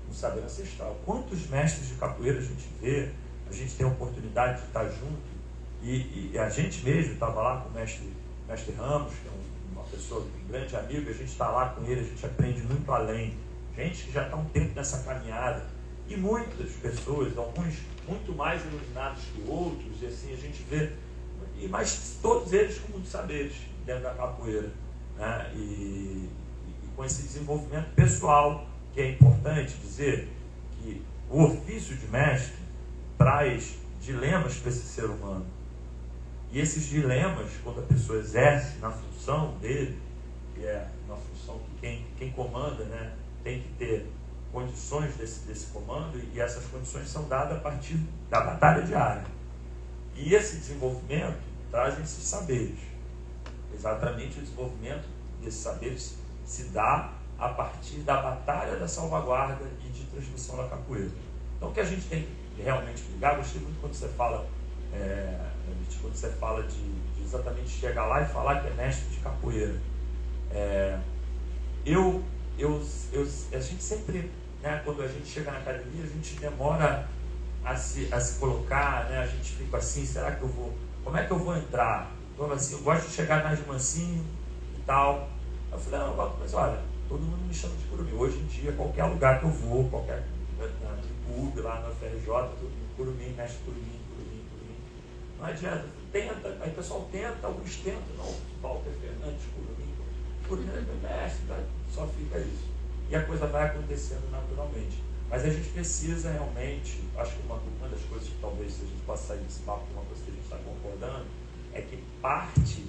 um saber ancestral. Quantos mestres de capoeira a gente vê, a gente tem a oportunidade de estar junto, e a gente mesmo estava lá com o mestre Ramos, que é uma pessoa, um grande amigo, a gente está lá com ele, a gente aprende muito além. Gente que já está um tempo nessa caminhada, e muitas pessoas, alguns muito mais iluminados que outros, e assim a gente vê, mas todos eles com muitos saberes dentro da capoeira, né? E com esse desenvolvimento pessoal, que é importante dizer que o ofício de mestre traz dilemas para esse ser humano. E esses dilemas, quando a pessoa exerce na função dele, que é uma função que quem comanda, né, tem que ter condições desse comando, e essas condições são dadas a partir da batalha diária. E esse desenvolvimento traz esses saberes. Exatamente o desenvolvimento desses saberes se dá a partir da batalha da salvaguarda e de transmissão da capoeira. Então, o que a gente tem que realmente ligar, gostei muito quando você fala, de exatamente chegar lá e falar que é mestre de capoeira. A gente sempre, né, quando a gente chega na academia, a gente demora a se colocar, né, a gente fica assim, será que eu vou, como é que eu vou entrar? Então, assim, eu gosto de chegar mais de mansinho e tal. Eu falei, não, mas olha, todo mundo me chama de Curumim. Hoje em dia, qualquer lugar que eu vou, qualquer clube lá no FRJ, todo mundo Curumim, mestre Curumim. Não adianta, tenta, aí o pessoal tenta, alguns tentam, não, Walter Fernandes, Curumim é mestre, só fica isso. E a coisa vai acontecendo naturalmente. Mas a gente precisa realmente, acho que uma das coisas que talvez se a gente possa sair desse papo, uma coisa que a gente está concordando, é que parte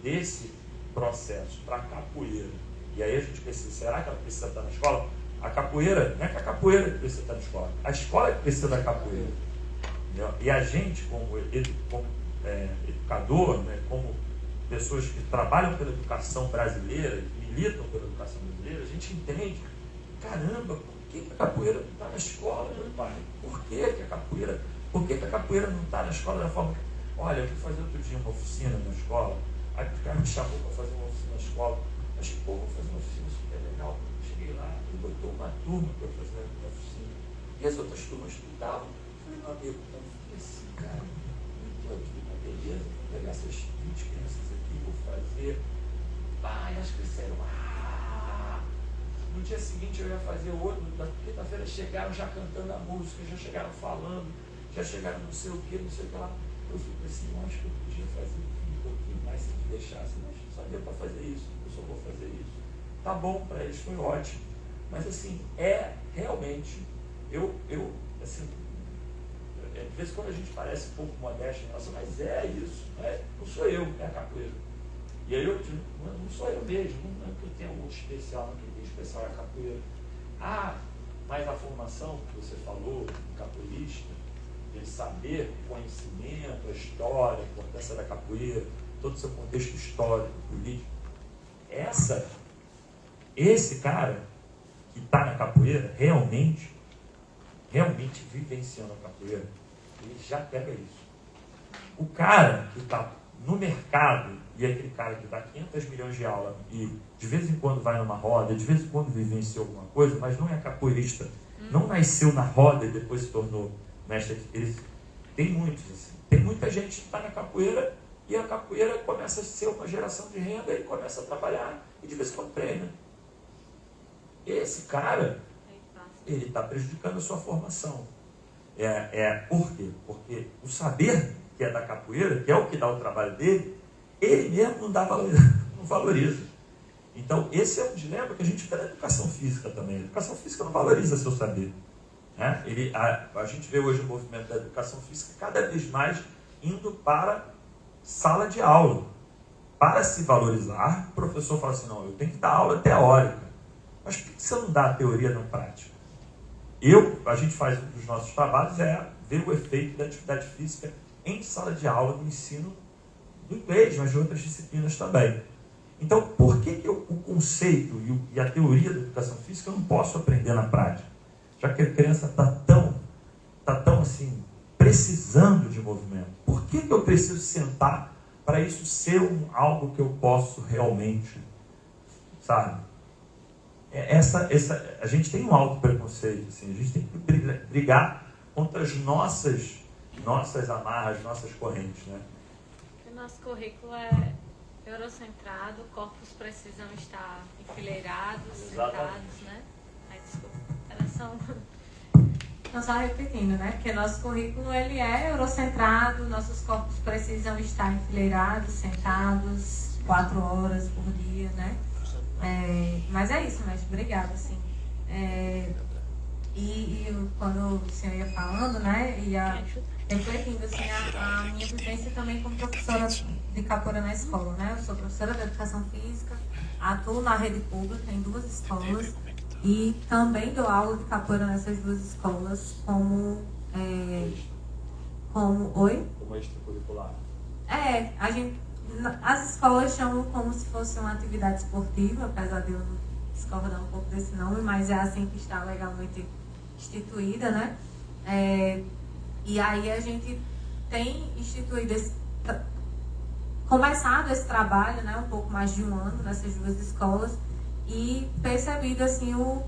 desse processo para a capoeira, e aí a gente precisa, será que ela precisa estar na escola? A capoeira, não é que a capoeira que precisa estar na escola, a escola é que precisa da capoeira. Entendeu? E a gente, como educador, né, como pessoas que trabalham pela educação brasileira, que militam pela educação brasileira, a gente entende, caramba, por que a capoeira não está na escola, meu pai? Por que a capoeira não está na escola da forma... Olha, eu fui fazer outro dia uma oficina na escola, aí o cara me chamou para fazer uma oficina na escola, achei, vou fazer uma oficina super legal. Cheguei lá, ele botou uma turma para fazer a oficina, e as outras turmas estudavam. Falei, meu amigo, então, assim, cara, eu estou aqui, uma beleza, vou pegar essas 20 crianças aqui, vou fazer, e as crianças disseram, no dia seguinte eu ia fazer outro, na quinta-feira chegaram já cantando a música, já chegaram falando, já chegaram não sei o que lá. Eu fico assim, eu acho que eu podia fazer um pouquinho mais se me deixasse, mas só deu para fazer isso, eu só vou fazer isso. Tá bom para eles, foi ótimo. Mas assim, realmente, assim, de vez em quando a gente parece um pouco modesto, nossa, mas é isso, não sou eu, é a capoeira. E aí eu digo, não sou eu mesmo, não é que eu tenho algo especial, não é que eu tenho especial é a capoeira. Mas a formação que você falou, capoeirista, ele saber o conhecimento, a história, a importância da capoeira, todo o seu contexto histórico, político. Esse cara que está na capoeira, realmente vivenciando a capoeira, ele já pega isso. O cara que está no mercado, e é aquele cara que dá 500 milhões de aula e de vez em quando vai numa roda, de vez em quando vivenciou alguma coisa, mas não é capoeirista, não nasceu na roda e depois se tornou mestre. Tem muitos, assim. Tem muita gente que está na capoeira e a capoeira começa a ser uma geração de renda e começa a trabalhar e de vez em quando treina. Esse cara, ele está prejudicando a sua formação. Por quê? Porque o saber que é da capoeira, que é o que dá o trabalho dele, ele mesmo não valoriza. Então, esse é um dilema que a gente vê na educação física também. A educação física não valoriza seu saber. né? A gente vê hoje o movimento da educação física cada vez mais indo para sala de aula. Para se valorizar, o professor fala assim, não, eu tenho que dar aula teórica. Mas por que você não dá a teoria na prática? A gente faz um dos nossos trabalhos ver o efeito da atividade física em sala de aula no ensino do inglês, mas de outras disciplinas também. Então, por que o conceito e a teoria da educação física eu não posso aprender na prática? Já que a criança está tão assim, precisando de movimento. Por que eu preciso sentar para isso ser algo que eu posso realmente, sabe? A gente tem um alto preconceito, assim, a gente tem que brigar contra as nossas amarras, nossas correntes, né? O nosso currículo é eurocentrado, corpos precisam estar enfileirados, sentados, né? Ai, desculpa, era só Então, só repetindo, né? Porque nosso currículo, ele é eurocentrado, nossos corpos precisam estar enfileirados, sentados, 4 horas por dia, né? Mas é isso, mestre, obrigada, assim. Quando o senhor ia falando, né? Refletindo, assim, a minha vivência também como professora de capoeira na escola, né? Eu sou professora de educação física, atuo na rede pública em 2 escolas e também dou aula de capoeira nessas 2 escolas como extracurricular. As escolas chamam como se fosse uma atividade esportiva, apesar de eu discordar um pouco desse nome, mas é assim que está legalmente instituída, né? E aí a gente tem instituído começado esse trabalho, né, um pouco mais de 1 ano nessas 2 escolas e percebido assim o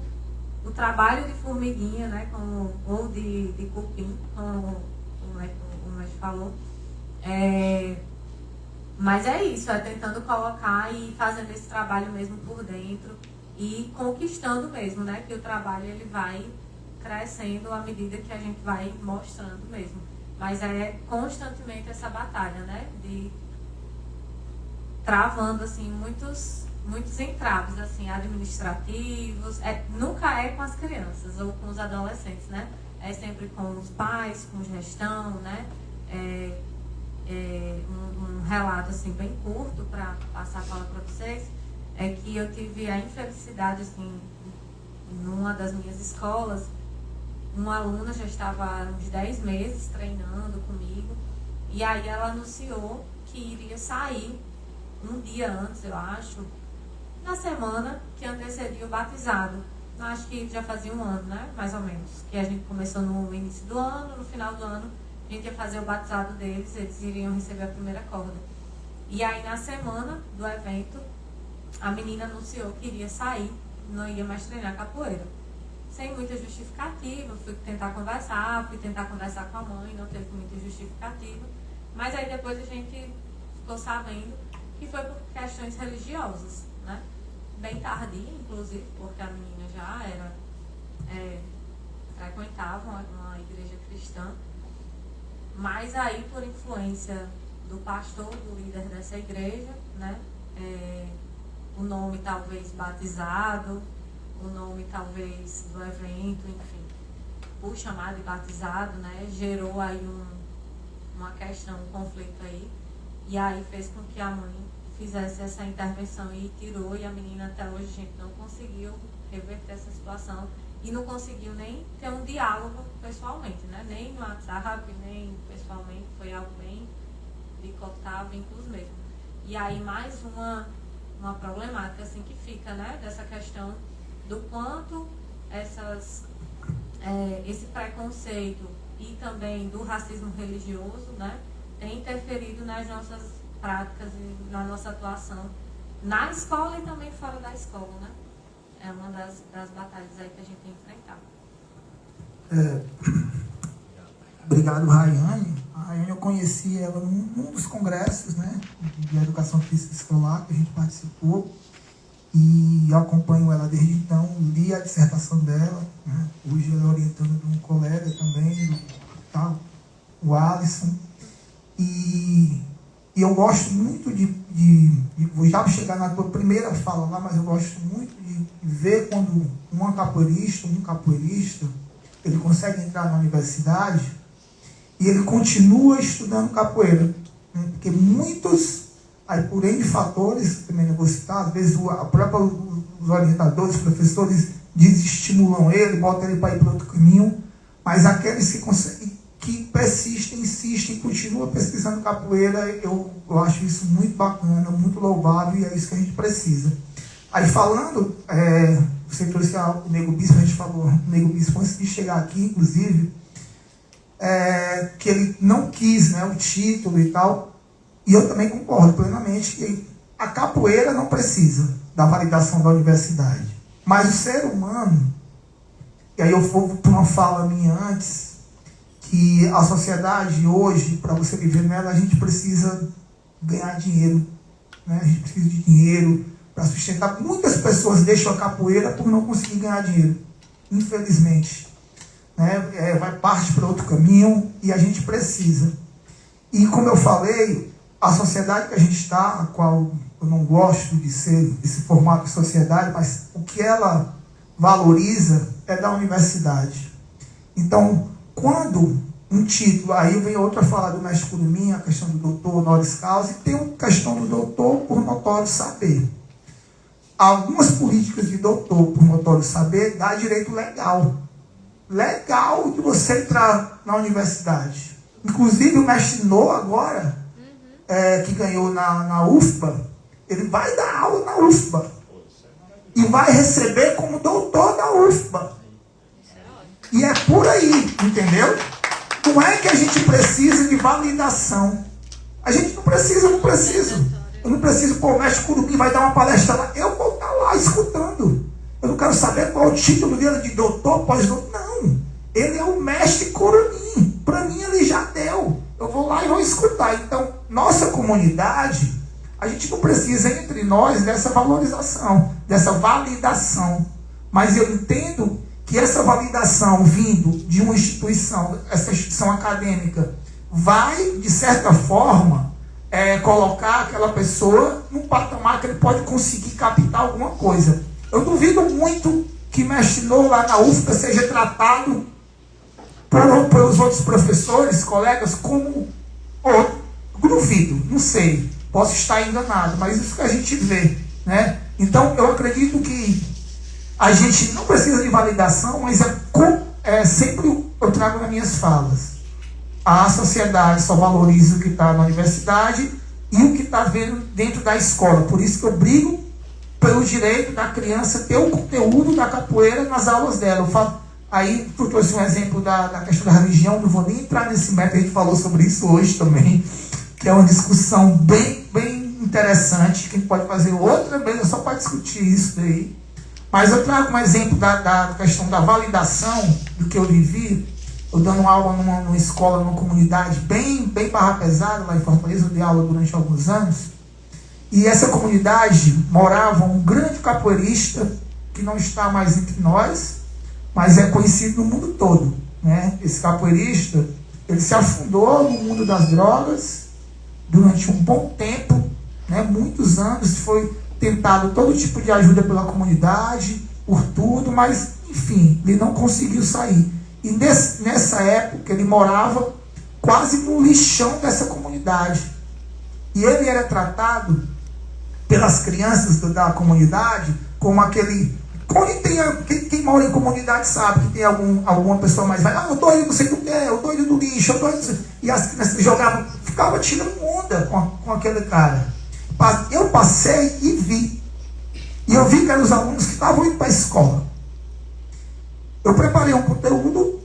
trabalho de formiguinha, né, ou de cupim, como o mestre falou. Mas é isso, tentando colocar e fazendo esse trabalho mesmo por dentro e conquistando mesmo, né, que o trabalho ele vai crescendo à medida que a gente vai mostrando mesmo. Mas é constantemente essa batalha, né, de travando assim muitos entraves assim administrativos. Nunca é com as crianças ou com os adolescentes, né? É sempre com os pais, com gestão, né? Um relato assim bem curto para passar a fala para vocês é que eu tive a infelicidade assim numa das minhas escolas, uma aluna já estava há uns 10 meses treinando comigo e aí ela anunciou que iria sair um dia antes, eu acho, na semana que antecedia o batizado. Acho que já fazia 1 ano, né? Mais ou menos. Que a gente começou no início do ano, no final do ano a gente ia fazer o batizado deles, eles iriam receber a primeira corda. E aí na semana do evento, a menina anunciou que iria sair, não ia mais treinar capoeira. Sem muita justificativa, fui tentar conversar com a mãe, não teve muita justificativa. Mas aí depois a gente ficou sabendo que foi por questões religiosas, né? Bem tardia, inclusive, porque a menina já frequentava uma igreja cristã, mas aí por influência do pastor, do líder dessa igreja, né? O nome talvez batizado, o nome talvez do evento, enfim, por chamar de batizado, né? Gerou aí uma questão, um conflito aí, e aí fez com que a mãe fizesse essa intervenção e tirou, e a menina até hoje a gente não conseguiu reverter essa situação e não conseguiu nem ter um diálogo pessoalmente, né? Nem no WhatsApp, nem pessoalmente, foi algo bem dicotável, vínculos mesmo. E aí mais uma problemática assim que fica, né? Dessa questão do quanto esse preconceito e também do racismo religioso, né? Tem interferido nas nossas práticas e na nossa atuação na escola e também fora da escola, né? É uma das batalhas aí que a gente tem enfrentado. Obrigado, Rayane. A Rayane, eu conheci ela num dos congressos, né, de educação física escolar que a gente participou e eu acompanho ela desde então, li a dissertação dela, né? Hoje ela é orientando de um colega também, o Alisson, e eu gosto muito vou já chegar na tua primeira fala lá, mas eu gosto muito de ver quando um capoeirista ele consegue entrar na universidade e ele continua estudando capoeira, né? Porque muitos, aí por N fatores, também não vou citar, às vezes os orientadores, os professores desestimulam ele, botam ele para ir para outro caminho, mas aqueles que conseguem, que persistem, insistem, continuam pesquisando capoeira, eu acho isso muito bacana, muito louvável, e é isso que a gente precisa. Aí falando, você trouxe o Nego Bispo, a gente falou, o Nego Bispo antes de chegar aqui, inclusive, que ele não quis, né, o título e tal, e eu também concordo plenamente que a capoeira não precisa da validação da universidade, mas o ser humano, e aí eu vou para uma fala minha antes, que a sociedade hoje, para você viver nela, a gente precisa ganhar dinheiro, né? A gente precisa de dinheiro para sustentar. Muitas pessoas deixam a capoeira por não conseguir ganhar dinheiro, infelizmente, né? Vai parte para outro caminho e a gente precisa. E como eu falei, a sociedade que a gente está, a qual eu não gosto de ser esse formato de sociedade, mas o que ela valoriza é da universidade. Então, quando um título, aí vem outra fala do mestre Curumim, a questão do doutor honoris causa, e tem a questão do doutor por notório saber. Algumas políticas de doutor por notório saber dá direito legal de você entrar na universidade. Inclusive o mestre No agora, que ganhou na UFBA, ele vai dar aula na UFBA e vai receber como doutor da UFBA. E é por aí, entendeu? Não é que a gente precisa de validação. A gente não precisa, eu não preciso. Eu não preciso, o mestre Curumim vai dar uma palestra lá, eu vou estar lá escutando. Eu não quero saber qual é o título dele de doutor, pós-doutor. Não. Ele é o mestre Curumim. Para mim ele já deu. Eu vou lá e vou escutar. Então, nossa comunidade, a gente não precisa entre nós dessa valorização, dessa validação. Mas eu entendo que essa validação vindo de uma instituição, essa instituição acadêmica, vai, de certa forma, colocar aquela pessoa num patamar que ele pode conseguir captar alguma coisa. Eu duvido muito que mestre No lá na UFBA seja tratado pelos outros professores, colegas, como duvido, não sei, posso estar enganado, mas isso que a gente vê, né? Então, eu acredito que a gente não precisa de validação, mas sempre eu trago nas minhas falas. A sociedade só valoriza o que está na universidade e o que está vendo dentro da escola. Por isso que eu brigo pelo direito da criança ter o conteúdo da capoeira nas aulas dela. Aí tu trouxe um exemplo da questão da religião, não vou nem entrar nesse método, a gente falou sobre isso hoje também, que é uma discussão bem, bem interessante, que a gente pode fazer outra vez só para discutir isso daí. Mas eu trago um exemplo da questão da validação do que eu vivi. Eu dando aula numa escola, numa comunidade bem barra pesada, lá em Fortaleza, eu dei aula durante alguns anos. E essa comunidade morava um grande capoeirista, que não está mais entre nós, mas é conhecido no mundo todo, né? Esse capoeirista, ele se afundou no mundo das drogas durante um bom tempo, né? Muitos anos, foi tentado todo tipo de ajuda pela comunidade, por tudo, mas, enfim, ele não conseguiu sair. E nessa época, ele morava quase no lixão dessa comunidade. E ele era tratado pelas crianças da comunidade como aquele... Quem mora em comunidade sabe que tem alguma pessoa mais velha. Eu doido não sei do que, eu doido do lixo, eu doido... E as crianças jogavam, ficavam tirando onda com aquele cara. Eu passei e vi. E eu vi que eram os alunos que estavam indo para a escola. Eu preparei um conteúdo.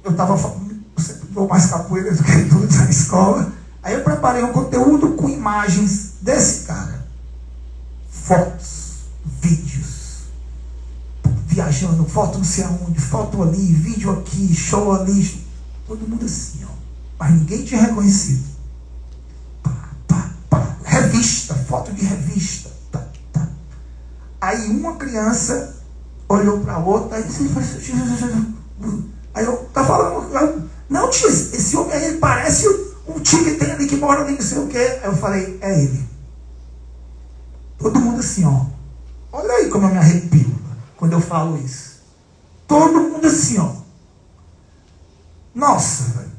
Eu sempre dou mais capoeira do que tudo na escola. Aí eu preparei um conteúdo com imagens desse cara. Fotos, vídeos. Viajando, foto não sei aonde, foto ali, vídeo aqui, show ali. Todo mundo assim, ó. Mas ninguém tinha reconhecido. Revista, foto de revista. Aí uma criança olhou para a outra, aí eu tá falando, não tio, esse homem aí, ele parece um tio que tem ali, que mora ali, não sei o que. Aí eu falei, é ele. Todo mundo assim, ó. Olha aí como eu me arrepio quando eu falo isso. Todo mundo assim, ó. Nossa, velho.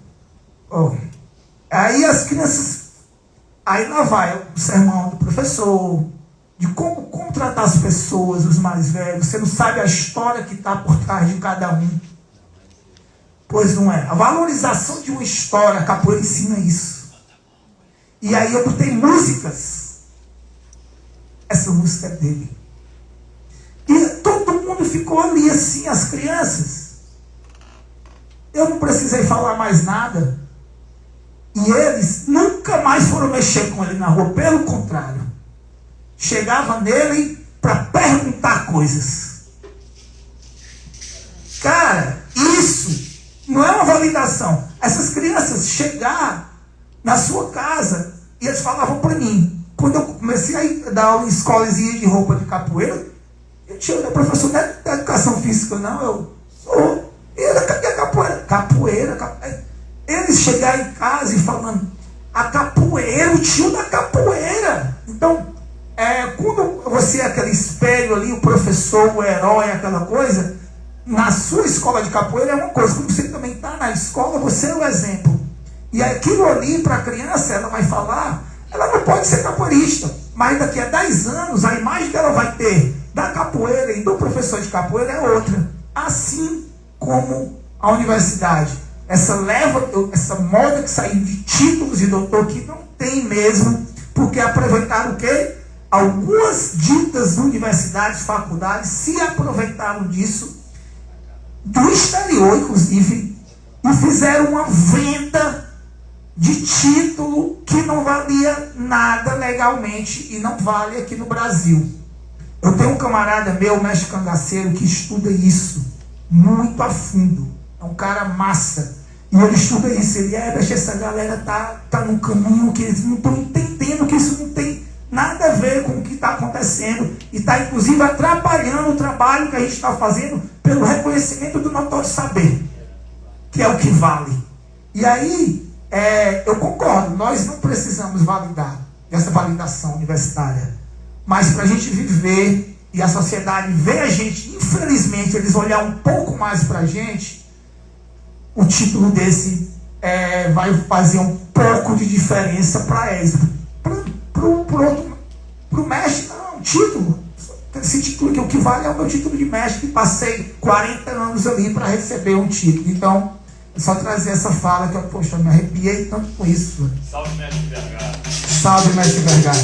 Oh. Aí as crianças... Aí lá vai o sermão do professor, de como tratar as pessoas, os mais velhos. Você não sabe a história que está por trás de cada um. Pois não é. A valorização de uma história, a capoeira ensina isso. E aí eu botei músicas. Essa música é dele. E todo mundo ficou ali assim, as crianças. Eu não precisei falar mais nada. E eles nunca mais foram mexer com ele na rua. Pelo contrário. Chegava nele para perguntar coisas. Cara, isso não é uma validação. Essas crianças chegar na sua casa e eles falavam para mim. Quando eu comecei a dar aula em escolazinha de roupa de capoeira, eu tinha o professor da educação física, não, eu sou. E ele, cadê a capoeira? Capoeira. Eles chegaram em casa e falando, a capoeira, o tio da capoeira. Então, quando você é aquele espelho ali, o professor, o herói, aquela coisa, na sua escola de capoeira é uma coisa. Quando você também está na escola, você é o exemplo. E aquilo ali, para a criança, ela vai falar, ela não pode ser capoeirista, mas daqui a 10 anos, a imagem que ela vai ter da capoeira e do professor de capoeira é outra. Assim como a universidade. Essa moda que saiu de títulos de doutor, que não tem mesmo, porque aproveitaram o quê? Algumas ditas universidades, faculdades, se aproveitaram disso, do exterior, inclusive, e fizeram uma venda de título que não valia nada legalmente e não vale aqui no Brasil. Eu tenho um camarada meu, mestre cangaceiro, que estuda isso muito a fundo. É um cara massa. E ele estuda isso. Ele essa galera tá num caminho que eles não estão entendendo, que isso não tem nada a ver com o que está acontecendo. E está, inclusive, atrapalhando o trabalho que a gente está fazendo pelo reconhecimento do notório saber, que é o que vale. E aí, eu concordo, nós não precisamos validar essa validação universitária. Mas para a gente viver e a sociedade ver a gente, infelizmente, eles olhar um pouco mais para a gente, o título desse vai fazer um pouco de diferença para eles. Para o mestre, não, título. Esse título aqui, o que vale é o meu título de mestre, que passei 40 anos ali para receber um título. Então, é só trazer essa fala que eu, poxa, me arrepiei tanto com isso. Salve, mestre Vergara. Salve, mestre Vergara.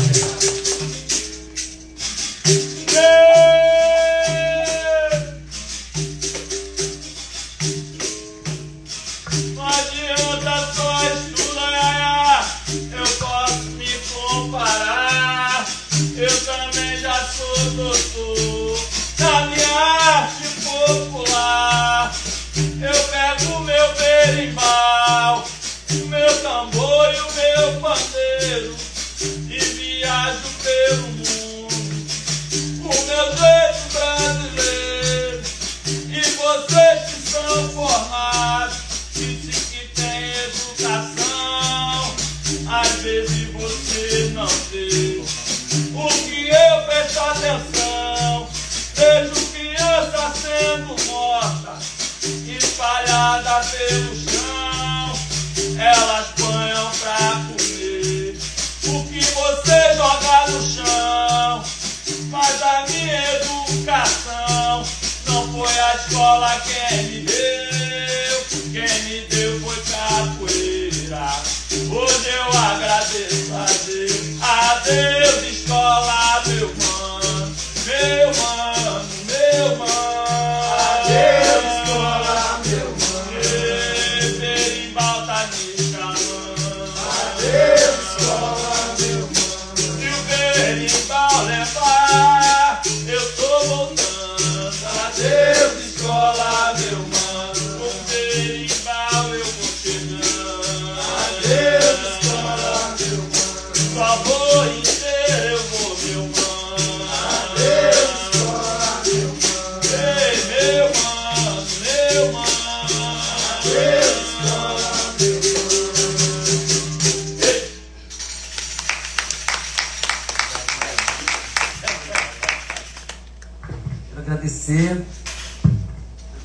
Não adianta só estudar, eu posso me comparar. Eu também já sou doutor na minha arte popular. Eu pego o meu berimbau, o meu tambor e o meu pandeiro e viajo pelo mundo com meu jeito brasileiro. E vocês que são formados, dizem que tem educação, às vezes vocês não têm. O que eu presto atenção, vejo criança sendo morta, espalhada pelo chão, elas apanham pra comer o que você joga no chão. Mas a minha educação não foi a escola quem me deu foi capoeira. Hoje eu agradeço a Deus, escola, meu mano, meu mano, meu mano. Adeus, escola, meu mano. Berimbau tá me chamando. Adeus, escola, meu mano. Se o berimbau levar, eu tô voltando. Adeus, escola, meu mano.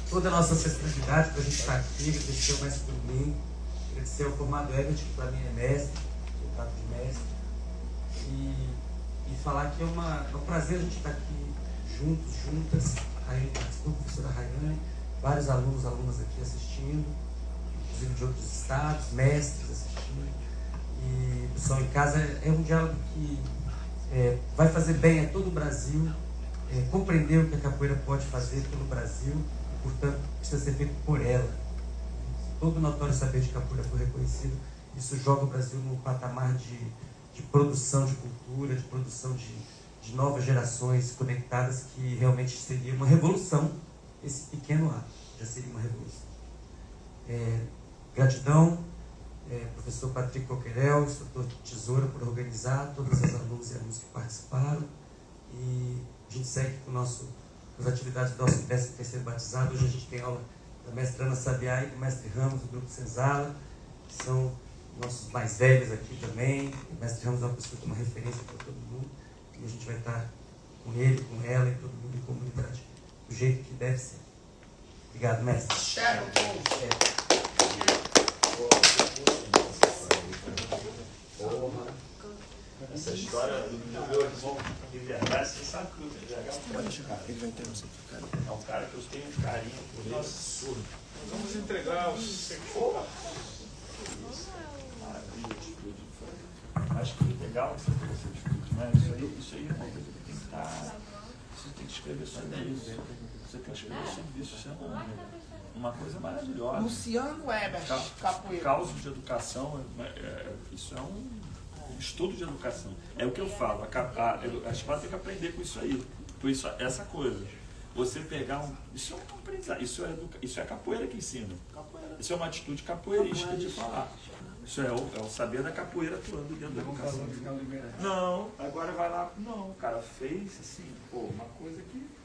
toda a nossa ancestralidade para a gente estar aqui, agradecer ao mestre Domingo, agradecer ao formado Herbert, que para mim é mestre, contato de mestre, e falar que é um prazer a gente estar aqui juntos, juntas, a professora Rayane, vários alunos, alunas aqui assistindo, inclusive de outros estados, mestres assistindo, e o pessoal em casa. É um diálogo que vai fazer bem a todo o Brasil, compreender o que a capoeira pode fazer pelo Brasil, e, portanto, precisa ser feito por ela. Se todo o notório saber de capoeira for reconhecido, isso joga o Brasil num patamar de produção de cultura, de produção de novas gerações conectadas, que realmente seria uma revolução. Esse pequeno ato já seria uma revolução. Gratidão, professor Patrick Coquerel, instrutor Tesoura, por organizar, todas as alunas e alunos que participaram. E a gente segue com as atividades do nosso 13º batizado. Hoje a gente tem aula da mestra Ana Sabiá e do mestre Ramos, do Grupo Senzala, que são nossos mais velhos aqui também. O mestre Ramos é uma pessoa que é uma referência para todo mundo. E a gente vai estar com ele, com ela e todo mundo em comunidade, do jeito que deve ser. Obrigado, mestre. Essa história do meu irmão de verdade, você sabe que o VGH é um cara. Ele vai ter um certificado. É um cara que eu tenho um carinho por ele absurdo. Nós vamos entregar os certificados. Maravilha de tudo. Acho que é legal que você tenha certificado, né? Isso aí é uma coisa que tem que estar. Você tem que escrever sobre isso. Você tem que escrever sobre isso. Isso é uma coisa maravilhosa. Luciano Herbert, capoeira. Causa de educação, isso é um estudo de educação. É o que eu falo, a escola tem que aprender com isso aí. Por isso, essa coisa. Você pegar isso é um aprendizado, isso é a capoeira que ensina. Isso é uma atitude capoeirista de falar. Isso é o saber da capoeira atuando dentro da educação. Não, agora vai lá. Não, o cara fez assim, uma coisa que.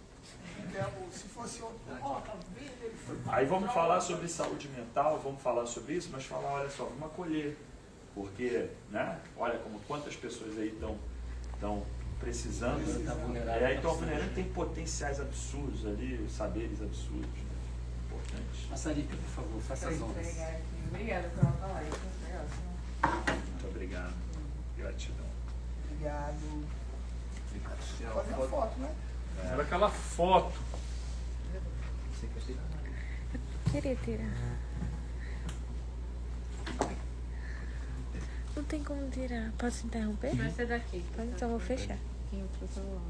Se fosse outro, Aí vamos falar sobre saúde mental, vamos falar sobre isso, mas falar, olha só, vamos acolher. Porque, né? Olha quantas pessoas aí estão precisando. Estão vulnerando, tem potenciais absurdos ali, saberes absurdos. Né? Importantes. Massarica, por favor, faça as honras. Obrigada por ela falar. Muito obrigado. Gratidão. Obrigado. Fazer uma foto, né? Era aquela foto. Eu queria tirar. Não tem como tirar. Posso interromper? Vai ser daqui. Então vou fechar. Aqui, outro celular.